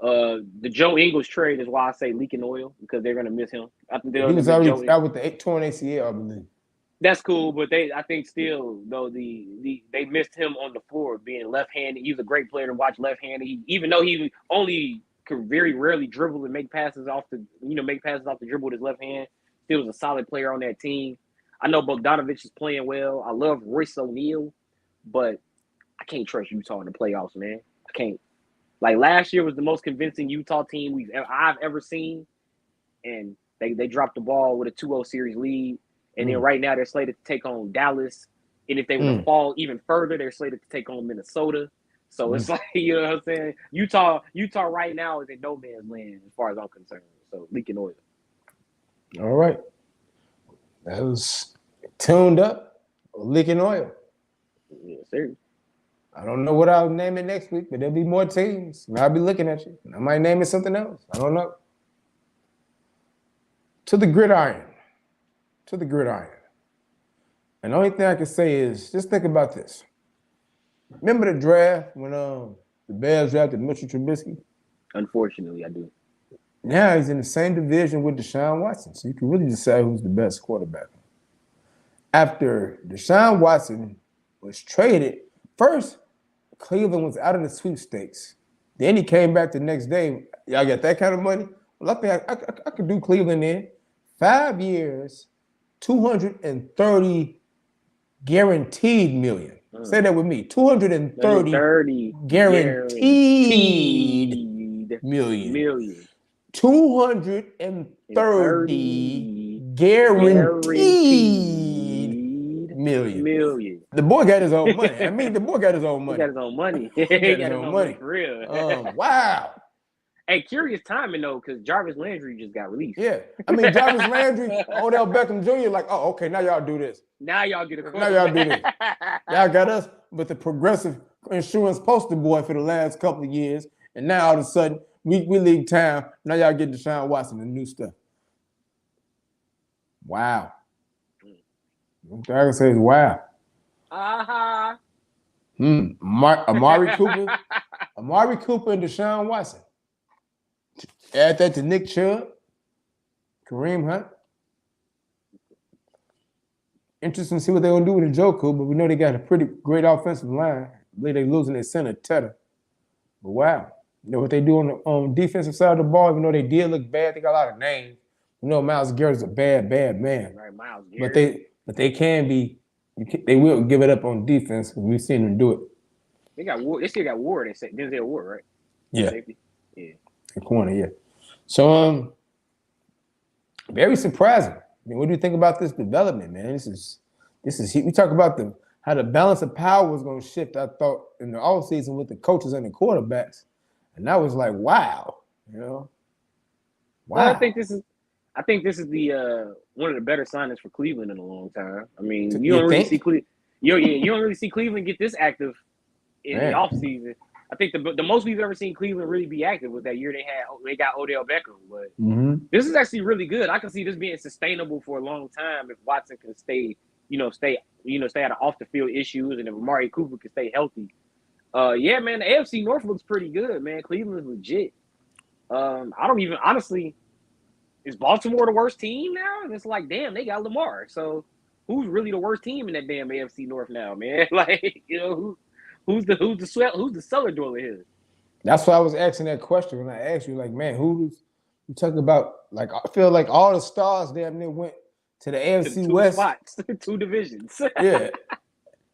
The Joe Ingles trade is why I say leaking oil because they're gonna miss him. I think he was already out with the torn ACL, I believe. That's cool, but I think still though they missed him on the floor being left-handed. He's a great player to watch left-handed. Even though he only could very rarely dribble and make passes off the dribble with his left hand, still was a solid player on that team. I know Bogdanovich is playing well. I love Royce O'Neal, but I can't trust Utah in the playoffs, man. I can't. Like last year was the most convincing Utah team I've ever seen, and they dropped the ball with a 2-0 series lead. And then right now they're slated to take on Dallas. And if they were to fall even further, they're slated to take on Minnesota. So it's like, you know what I'm saying? Utah right now is in no man's land as far as I'm concerned. So leaking oil. All right. That was tuned up, leaking oil. Yes, sir. I don't know what I'll name it next week, but there'll be more teams. And I'll be looking at you. I might name it something else. I don't know. To the gridiron. And the only thing I can say is just think about this. Remember the draft when the Bears drafted Mitchell Trubisky? Unfortunately, I do. Now he's in the same division with Deshaun Watson, so you can really decide who's the best quarterback. After Deshaun Watson was traded, first, Cleveland was out of the sweepstakes. Then he came back the next day. Y'all got that kind of money? I think I could do Cleveland in 5 years, 230 guaranteed million. Say that with me. 230 30 guaranteed million. 230 guaranteed million. The boy got his own money. I mean, the boy got his own money. He got his own money. He got his own money for real. Wow. Hey, curious timing though, because Jarvis Landry just got released. Yeah, I mean Jarvis Landry, Odell Beckham Jr. Like, oh, okay, now y'all do this. Now y'all get a Now y'all do this. Y'all got us with the Progressive Insurance poster boy for the last couple of years, and now all of a sudden we leave town. Now y'all get Deshaun Watson and new stuff. Wow. All I can say is wow. Amari Cooper, Amari Cooper and Deshaun Watson. Add that to Nick Chubb, Kareem Hunt. Interesting to see what they're gonna do with Njoku, but we know they got a pretty great offensive line. I believe they're losing their center Tedder. But wow, you know what they do on the defensive side of the ball. Even though they did look bad, they got a lot of names. You know, Myles Garrett's a bad man. Right, Myles Garrett. But they can be. They will give it up on defense. We've seen them do it. They got Ward. They still got Ward and Denzel Ward, right? Yeah. Safety. Yeah. The corner, yeah. So very surprising. I mean, what do you think about this development, man? This is we talk about how the balance of power was going to shift. I thought in the offseason with the coaches and the quarterbacks, and that was like, wow, you know, wow. Well, I think this is the one of the better signings for Cleveland in a long time. I mean, you don't really see Cleveland. You don't really see Cleveland get this active in the offseason. I think the most we've ever seen Cleveland really be active was that year they got Odell Beckham. But this is actually really good. I can see this being sustainable for a long time if Watson can stay out of off the field issues, and if Amari Cooper can stay healthy. Yeah, man, the AFC North looks pretty good, man. Cleveland is legit. I don't even honestly. Is Baltimore the worst team now? And it's like, damn, they got Lamar. So who's really the worst team in that damn AFC North now, man? Like, you know, who's the cellar dweller here? That's why I was asking that question when I asked you, like, man, you talking about? Like, I feel like all the stars damn near went to the AFC West. Spots, 2 divisions. Yeah.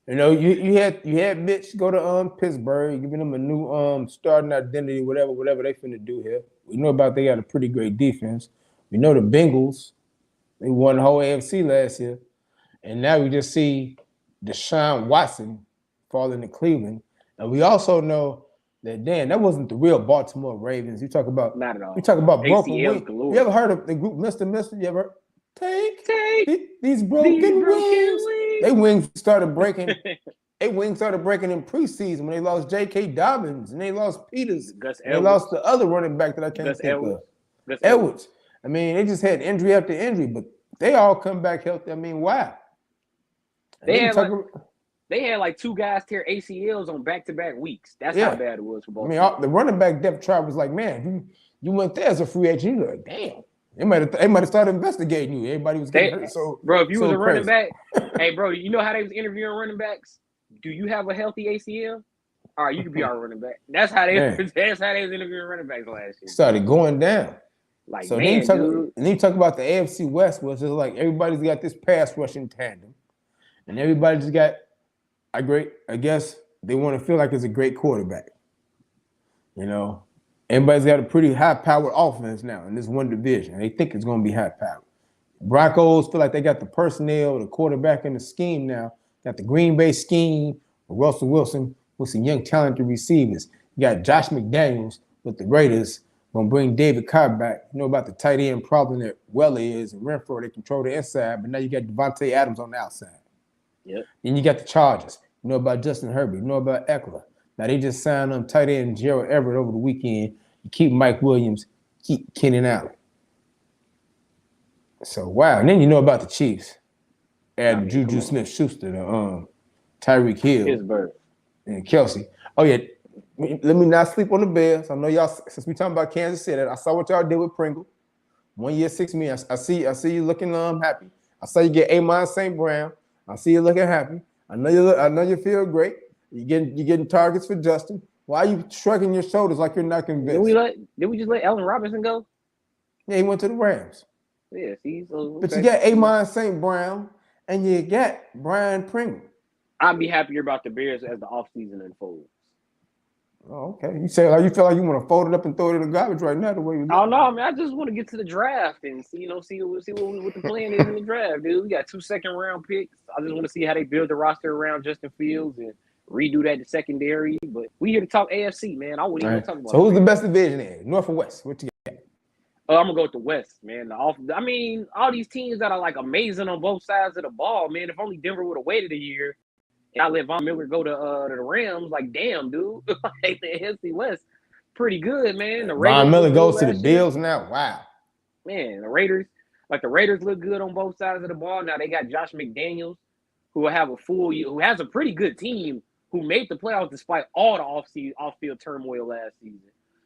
You know, you had Mitch go to Pittsburgh, giving them a new starting identity, whatever they finna do here. We know about they got a pretty great defense. We know the Bengals, they won the whole AFC last year. And now we just see Deshaun Watson fall into Cleveland. And we also know that, damn, that wasn't the real Baltimore Ravens. You talk about not at all. You talk about broken wings. Galore. You ever heard of the group Mr. You ever take these broken wings? They wings started breaking. They wings started breaking in preseason when they lost J.K. Dobbins and they lost Peters. They lost the other running back that I can't think of. Edwards. I mean, they just had injury after injury, but they all come back healthy. I mean, wow. They had like 2 guys tear ACLs on back-to-back weeks. That's how bad it was for Baltimore. I mean, the running back depth chart was like, man, you went there as a free agent. You're like, damn. They might have started investigating you. Everybody was getting hurt. So, bro, if you was a running back, hey, bro, you know how they was interviewing running backs? Do you have a healthy ACL? All right, you can be our running back. That's how they was interviewing running backs last year. Started going down. Like, so man, then you talk about the AFC West, which is like everybody's got this pass rushing tandem, and everybody just got I guess they want to feel like it's a great quarterback. You know, everybody's got a pretty high-powered offense now in this one division. They think it's going to be high-powered. Broncos feel like they got the personnel, the quarterback, and the scheme now. Got the Green Bay scheme with Russell Wilson with some young, talented receivers. You got Josh McDaniels with the Raiders. Gonna bring David Carr back. You know about the tight end problem that Welly is and Renfro. They control the inside, but now you got Devontae Adams on the outside. Yep. Then you got the Chargers. You know about Justin Herbert. You know about Eckler. Now they just signed tight end Gerald Everett over the weekend. You keep Mike Williams, keep Keenan Allen. So wow. And then you know about the Chiefs. Adding Juju Smith-Schuster, Tyreek Hill, Pittsburgh, and Kelsey. Oh yeah. Let me not sleep on the Bears. I know y'all, since we talking about Kansas City, I saw what y'all did with Pringle. 1 year, $6 million. I see you looking happy. I saw you get Amon St. Brown. I see you looking happy. I know you feel great. You getting targets for Justin. Why are you shrugging your shoulders like you're not convinced? Did we just let Allen Robinson go? Yeah, he went to the Rams. Yeah, see, so But you okay. got Amon St. Brown and you got Brian Pringle. I'd be happier about the Bears as the offseason unfolds. Oh, okay. You say like you feel like you want to fold it up and throw it in the garbage right now the way you Oh look. no, man! I just want to get to the draft and see what the plan is in the draft, dude. We got 2 second-round picks. I just want to see how they build the roster around Justin Fields and redo that secondary. But we here to talk AFC, man. I wouldn't All even right. talk about. So who's the best division in? North or West? What you got? I'm gonna go with the West, man. I mean, all these teams that are like amazing on both sides of the ball, man. If only Denver would have waited a year and I let Von Miller go to the Rams, like damn, dude. Like the AFC West, pretty good, man. The Raiders Von Miller look goes good to the last year. Bills now. Wow. Man, the Raiders look good on both sides of the ball. Now they got Josh McDaniels, who has a pretty good team, who made the playoffs despite all the off-field turmoil last season.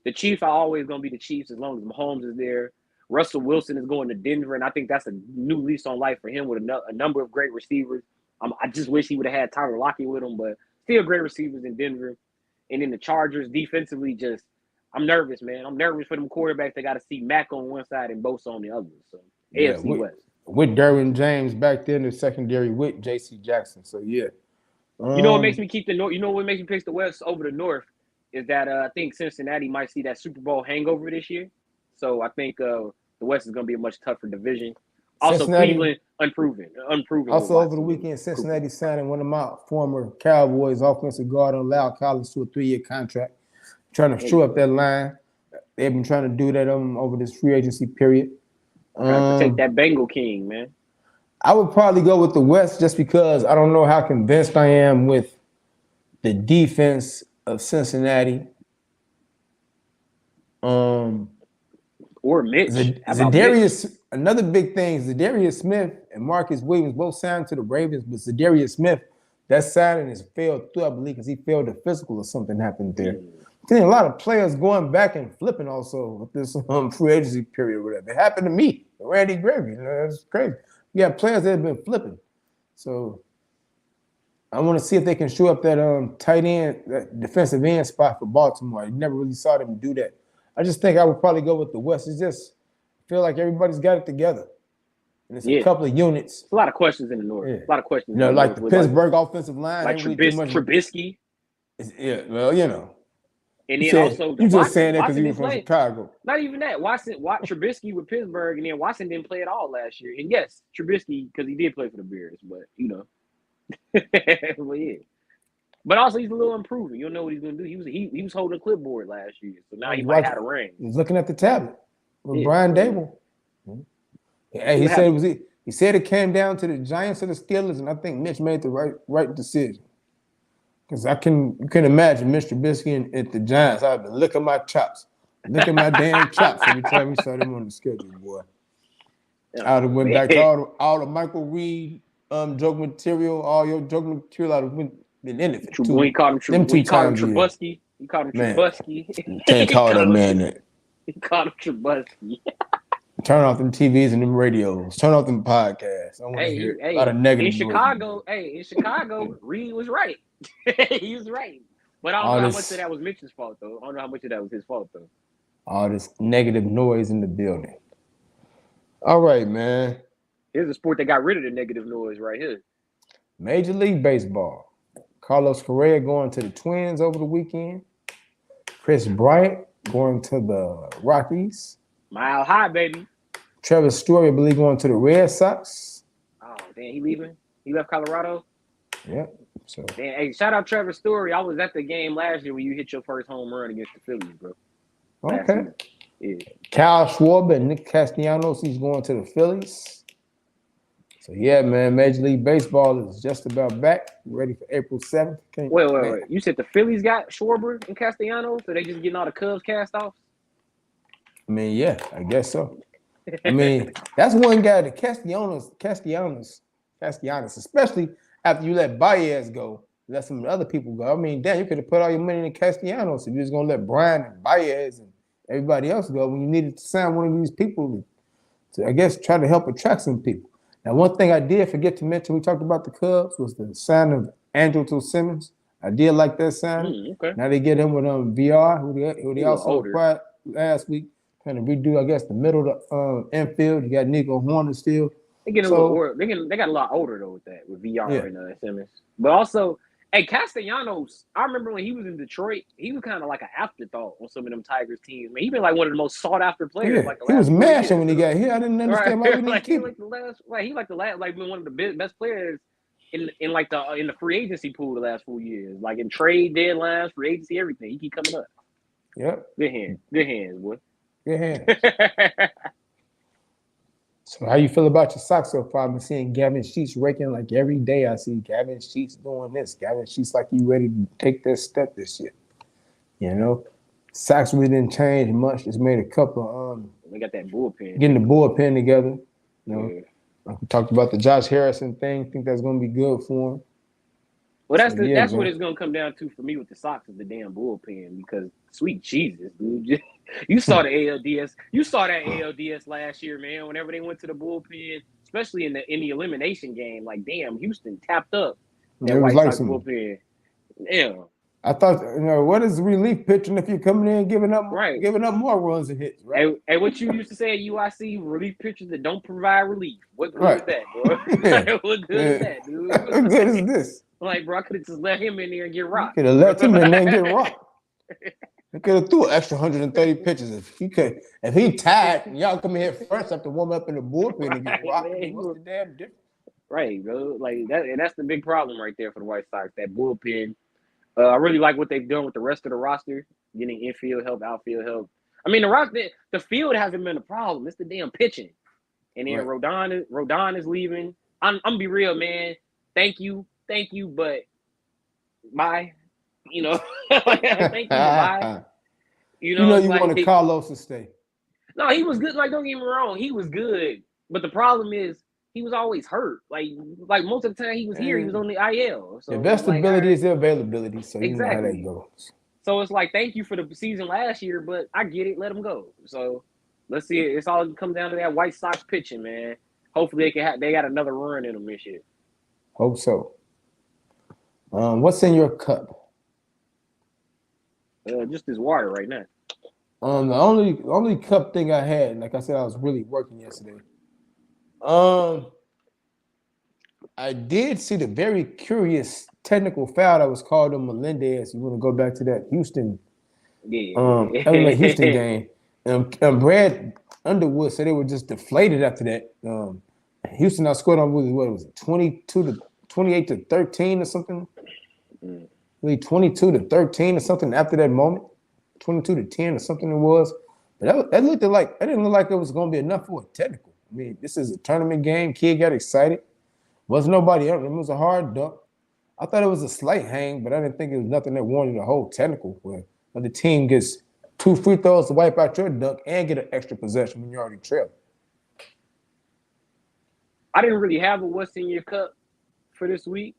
The Chiefs are always going to be the Chiefs as long as Mahomes is there. Russell Wilson is going to Denver, and I think that's a new lease on life for him with a number of great receivers. I just wish he would have had Tyler Lockett with him, but still great receivers in Denver. And then the Chargers defensively, I'm nervous, man. I'm nervous for them quarterbacks. They got to see Mac on one side and Bosa on the other. So AFC West. With Derwin James back then in the secondary with J.C. Jackson. So yeah. You know what makes me keep the North? You know what makes me pick the West over the North is that I think Cincinnati might see that Super Bowl hangover this year. So I think the West is going to be a much tougher division. Also, Cincinnati, Cleveland, unproven. Also, over the weekend, Cincinnati signing one of my former Cowboys offensive guard on Lyle Collins to a 3-year contract, trying to shore up that line. They've been trying to do that over this free agency period. Trying to protect that Bengal King, man. I would probably go with the West just because I don't know how convinced I am with the defense of Cincinnati. Or Mitch. Zadarius, another big thing, Zadarius Smith and Marcus Williams both signed to the Ravens, but Zadarius Smith, that signing has failed through, I believe, because he failed the physical or something happened there. Seeing a lot of players going back and flipping also with this free agency period or whatever. It happened to me, Randy Gregory. That's crazy. You got players that have been flipping. So I want to see if they can show up that tight end, that defensive end spot for Baltimore. I never really saw them do that. I just think I would probably go with the West. It's just feel like everybody's got it together. And it's a couple of units. It's a lot of questions in the North. Yeah. A lot of questions. Like the Pittsburgh offensive line. Like Trubisky. Yeah, well, you know. And then also, you just saying that because you were from Chicago. Not even that. Trubisky with Pittsburgh, and then Watson didn't play at all last year. And yes, Trubisky because he did play for the Bears, but you know, but yeah. But also, he's a little improving. You don't know what he's going to do. He was holding a clipboard last year, so now he might have a ring. He's looking at the tablet with Brian Dable. Hey, he said it came down to the Giants or the Steelers, and I think Mitch made the right decision. Because you can imagine Mr. Trubisky at the Giants. I've been licking my chops, licking my damn chops every time we saw them on the schedule, boy. I would have went back to all the Michael Reed joke material, all your joke material. I would have been in it. When he called him Trubisky. He called him Trubisky. Can't call that man that. He called him Trubisky. Turn off them TVs and them radios. Turn off them podcasts. I want to hear a lot of negative in Chicago, Reed was right. He was right. But I don't know how much of that was Mitch's fault, though. I don't know how much of that was his fault, though. All this negative noise in the building. All right, man. Here's a sport that got rid of the negative noise right here. Major League Baseball. Carlos Correa going to the Twins over the weekend. Chris Bryant going to the Rockies. Mile high, baby. Trevor Story, I believe, going to the Red Sox. Oh, damn, he leaving? He left Colorado? Yep. So. Damn, hey, shout out Trevor Story. I was at the game last year when you hit your first home run against the Phillies, bro. Okay. Yeah. Kyle Schwarber and Nick Castellanos, he's going to the Phillies. So, yeah, man, Major League Baseball is just about back. Ready for April 7th. Wait. You said the Phillies got Schwarber and Castellanos, so they just getting all the Cubs cast off? I mean, yeah, I guess so. I mean, that's one guy, the Castellanos, especially after you let Baez go, let some other people go. I mean, damn, you could have put all your money in Castellanos if you was going to let Brian and Baez and everybody else go when you needed to sign one of these people to, I guess, try to help attract some people. Now, one thing I did forget to mention, we talked about the Cubs, was the sign of Andrelton Simmons. I did like that sign. Okay. Now they get him with VR, who they also acquired last week. kind of redo, I guess, the middle of the infield. You got Nico Horner still. They getting a So, little older. They got a lot older though with that, with VR yeah. and Simmons. But also, hey, Castellanos, I remember when he was in Detroit, he was kind of like an afterthought on some of them Tigers teams. Man, he been like one of the most sought after players. Yeah, Like the he last was 4 mashing years. when he got here. I didn't understand why we didn't like keep he him. like the last like been one of the best players in the free agency pool the last 4 years. Like in trade deadlines, free agency, everything. He keep coming up. Yep, Good hands, boy. good hand. So how you feel about your Sox so far? I've been seeing Gavin Sheets raking like every day. I see Gavin Sheets doing this. Gavin Sheets like he ready to take that step this year. You know, Sox really didn't change much. Just made a couple We got that bullpen. getting the bullpen together. You know, Yeah. like we talked about the Josh Harrison thing. Think that's gonna be good for him. Well, that's So, yeah, that's what man. it's gonna come down to for me with the Sox is the damn bullpen because sweet Jesus, dude, you saw the ALDS, you saw that ALDS last year, man. Whenever they went to the bullpen, especially in the elimination game, like damn, Houston tapped up that It was White like Sox some. bullpen. Yeah, I thought, what is relief pitching if you're coming in and giving up right. more runs and hits, right? Hey, what you used to say at UIC, relief pitchers that don't provide relief. What good Right. is that, bro? Yeah. What good is that, dude? What good is this? Like, bro, I could have just let him in there and get rocked. Could have let him in there and get rocked. He could have threw an extra 130 pitches if he tied and y'all come in here first after warm up in the bullpen and get rocked. Man, What's the damn difference? right, bro. Like that, and that's the big problem right there for the White Sox. That bullpen. I really like what they've done with the rest of the roster, getting infield help, outfield help. I mean, the field hasn't been a problem. It's the damn pitching. And then Right. Rodon is leaving. I'm gonna be real, man. Thank you, but bye. You know, thank you, bye. You know, you like, wanted Carlos to stay. No, he was good. Like, don't get me wrong, he was good. But the problem is he was always hurt. Like most of the time he was here, he was on the IL. So the best like, ability is the availability. So you know how Exactly. that goes. So it's like, thank you for the season last year, but I get it. Let him go. So let's see. It's all come down to that White Sox pitching, man. Hopefully they got another run in them this year. Hope so. What's in your cup? Just this water right now. The only cup thing I had, like I said, I was really working yesterday. I did see the very curious technical foul that was called on Melendez. You want to go back to that Houston, LA Houston game? Brad Underwood said they were just deflated after that. Houston outscored on what was it, 28 to 13 or something? Really 22 to 13 or something after that moment. 22 to 10 or something it was. But that didn't look like it was going to be enough for a technical. I mean, this is a tournament game. Kid got excited. Wasn't nobody else. It was a hard dunk. I thought it was a slight hang, but I didn't think it was nothing that warranted a whole technical where the team gets 2 free throws to wipe out your dunk and get an extra possession when you're already trailing. I didn't really have a what's in your cup for this week.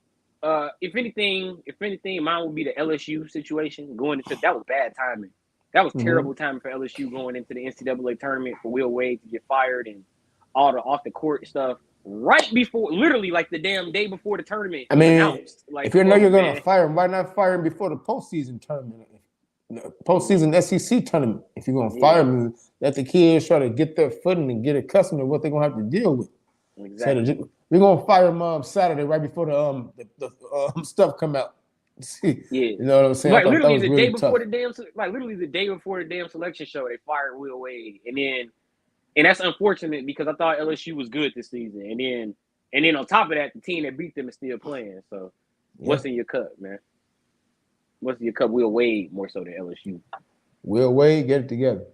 If anything, mine would be the LSU situation going into that was bad timing. That was terrible timing for LSU going into the NCAA tournament for Will Wade to get fired and all the off the court stuff right before, literally like the damn day before the tournament. I mean, announced. Like, if you know you're going to fire him, why not fire him before the postseason tournament? The postseason SEC tournament. If you're going to fire him, let the kids try to get their footing and get accustomed to what they're going to have to deal with. Exactly. So we're going to fire him Saturday right before the stuff come out. See, you know what I'm saying? Like literally the day tough. before the day before the damn selection show, they fired Will Wade, and that's unfortunate because I thought LSU was good this season, and then on top of that, the team that beat them is still playing. So, what's in your cup, man? What's in your cup? Will Wade more so than LSU. Will Wade, get it together.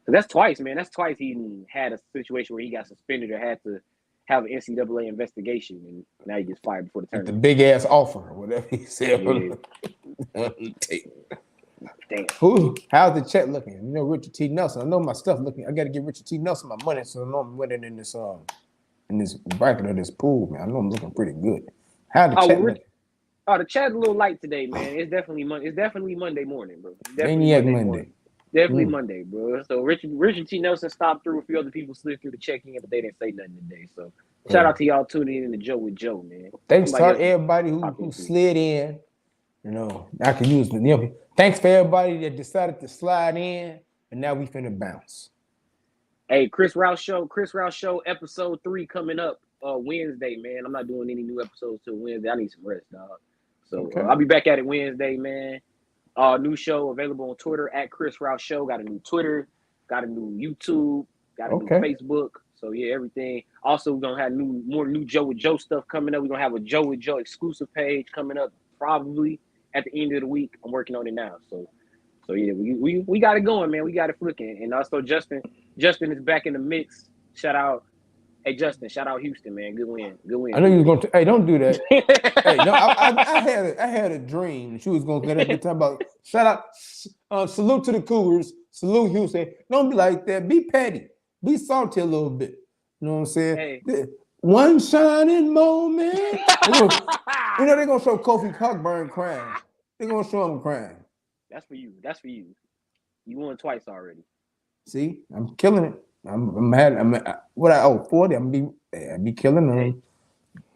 So that's twice, man. That's twice he had a situation where he got suspended or had to have an NCAA investigation, and now he gets fired before the tournament. The big ass offer, or whatever he said. Yeah. Damn. How's the check looking? You know, Richard T. Nelson. I know my stuff looking. I got to give Richard T. Nelson my money, so I know I'm winning in this bracket of this pool, man. I know I'm looking pretty good. How's the check looking? Oh, the chat's a little light today, man. It's definitely Monday morning, bro. Maniac Monday. Definitely Monday, bro. So Richard T. Nelson stopped through. A few other people slid through the check-in, but they didn't say nothing today. So shout out to y'all tuning in to Joe with Joe, man. Thanks to everybody who slid in. You know, I could use the. Thanks for everybody that decided to slide in, and now we finna bounce. Hey, Chris Rouse show, episode 3 coming up Wednesday, man. I'm not doing any new episodes till Wednesday. I need some rest, dog. So Okay. I'll be back at it Wednesday, man. New show available on Twitter at Chris Rouse Show. Got a new Twitter, got a new YouTube, got a new Facebook. So yeah, everything. Also, we're gonna have more new Joe with Joe stuff coming up. We're gonna have a Joe with Joe exclusive page coming up probably at the end of the week. I'm working on it now. So yeah, we got it going, man. We got it flicking. And also Justin is back in the mix. Shout out. Hey Justin, shout out Houston, man. Good win. I know you was gonna. Hey, don't do that. Hey, no, I had a dream that you was gonna get up and talk about. Shout out, salute to the Cougars, salute Houston. Don't be like that. Be petty. Be salty a little bit. You know what I'm saying? Hey. One shining moment. They're gonna show Kofi Cockburn crying. They're gonna show him crying. That's for you. You won twice already. See, I'm killing it. I'm mad. 40. I'm be killing them.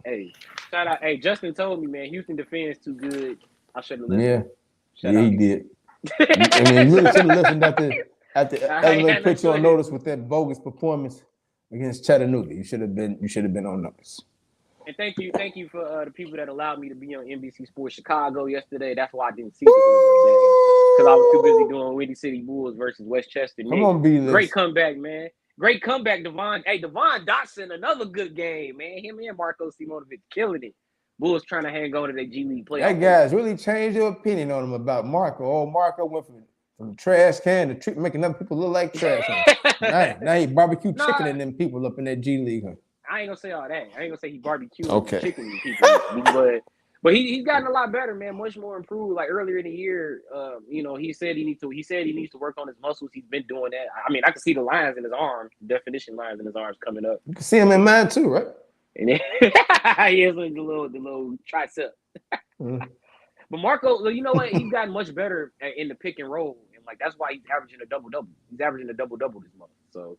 Hey, shout out. Hey, Justin told me, man, Houston defense too good. I should have listened. Yeah, he did. I mean, you really should have listened after LA put you on notice with that bogus performance against Chattanooga. You should have been on notice. And thank you for the people that allowed me to be on NBC Sports Chicago yesterday. That's why I didn't see the game because I was too busy doing Windy City Bulls versus Westchester. Come on, B-list. Great comeback, man. Great comeback, Devon. Hey, Devon Dotson, another good game, man. Him and Marco Simonovic killing it. Bulls trying to hang on to their G League playoff. That guy's really changed your opinion on him about Marco. Oh, Marco went from trash can to making other people look like trash. now he barbecue chicken and them people up in that G League. Huh? I ain't gonna say all that. I ain't gonna say he barbecued chicken people, but he's gotten a lot better, man. Much more improved. Like earlier in the year, he said he needs to work on his muscles. He's been doing that. I mean, I can see the lines in his arms, definition lines in his arms coming up. You can see him in mine too, right? And then, he has like the little tricep. But Marco, you know what? He's gotten much better in the pick and roll, and like that's why he's averaging a double-double. He's averaging a double-double this month. So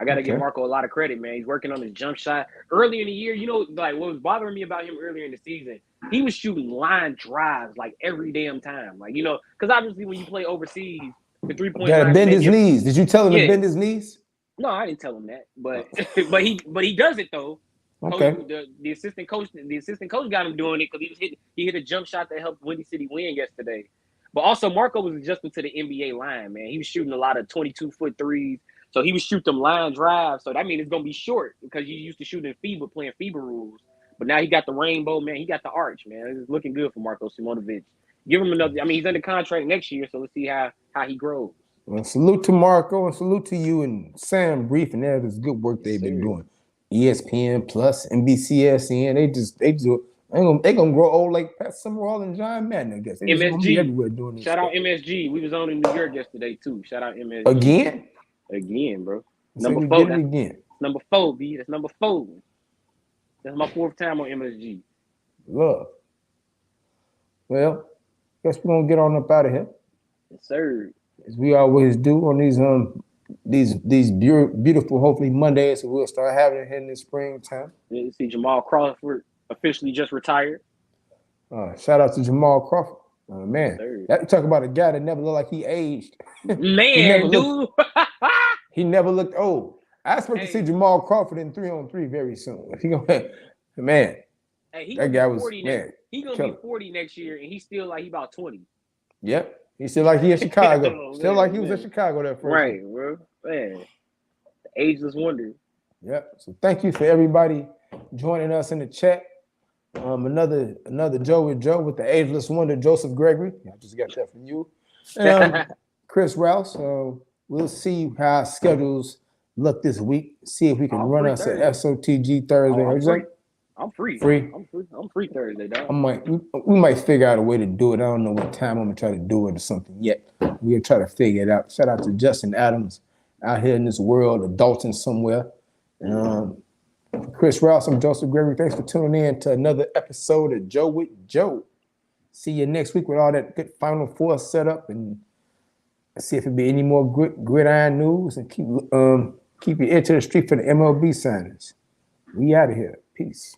I got to give Marco a lot of credit, man. He's working on his jump shot. Early in the year, like what was bothering me about him earlier in the season, he was shooting line drives like every damn time. Like, because obviously when you play overseas, the three-point line. Gotta bend his knees. Did you tell him to bend his knees? No, I didn't tell him that. But but he does it though. Okay. The assistant coach got him doing it because he hit a jump shot that helped Windy City win yesterday. But also Marco was adjusting to the NBA line, man. He was shooting a lot of 22-foot threes. So he would shoot them line drives. So that means it's gonna be short because you used to shoot in FIBA, playing FIBA rules. But now he got the rainbow, man. He got the arch, man. It's looking good for Marco Simonovic. Give him another. I mean, he's under contract next year, so let's see how he grows. Well, salute to Marco and salute to you and Sam Brief and that is good work they've been doing. ESPN Plus, NBCSN, they gonna grow old like Pat Summerall and John Madden, I guess. They MSG everywhere doing this. Shout out MSG. We was on in New York yesterday too. Shout out MSG. Again, bro. Number 4. Number 4, B. That's number 4. That's my 4th time on MSG. Love. Well, guess we're gonna get on up out of here. Yes, sir. As we always do on these beautiful, hopefully Mondays, so we'll start having it here in the springtime. You see Jamal Crawford officially just retired. Shout out to Jamal Crawford. Man, that talk about a guy that never looked like he aged. Man, dude. He never looked old. I expect to see Jamal Crawford in 3-on-3 very soon. Man. Hey, that guy was man. He's gonna be 40 next year, and he's still like he about 20. Yep. He's still like he in Chicago. Still like he was in Chicago that first. Right, bro. Man. The ageless wonder. Yep. So thank you for everybody joining us in the chat. Another Joe with Joe with the ageless wonder, Joseph Gregory. I just got that from you. And, Chris Rouse. We'll see how our schedules look this week. See if we can run us an SOTG Thursday. I'm free. I'm free Thursday, dog. We might figure out a way to do it. I don't know what time I'm gonna try to do it or something yet. We'll try to figure it out. Shout out to Justin Adams out here in this world, adulting somewhere. Chris Rouse, I'm Joseph Gregory. Thanks for tuning in to another episode of Joe with Joe. See you next week with all that good Final Four set up and see if it be any more gridiron news and keep your ear to the street for the MLB signings. We out of here. Peace.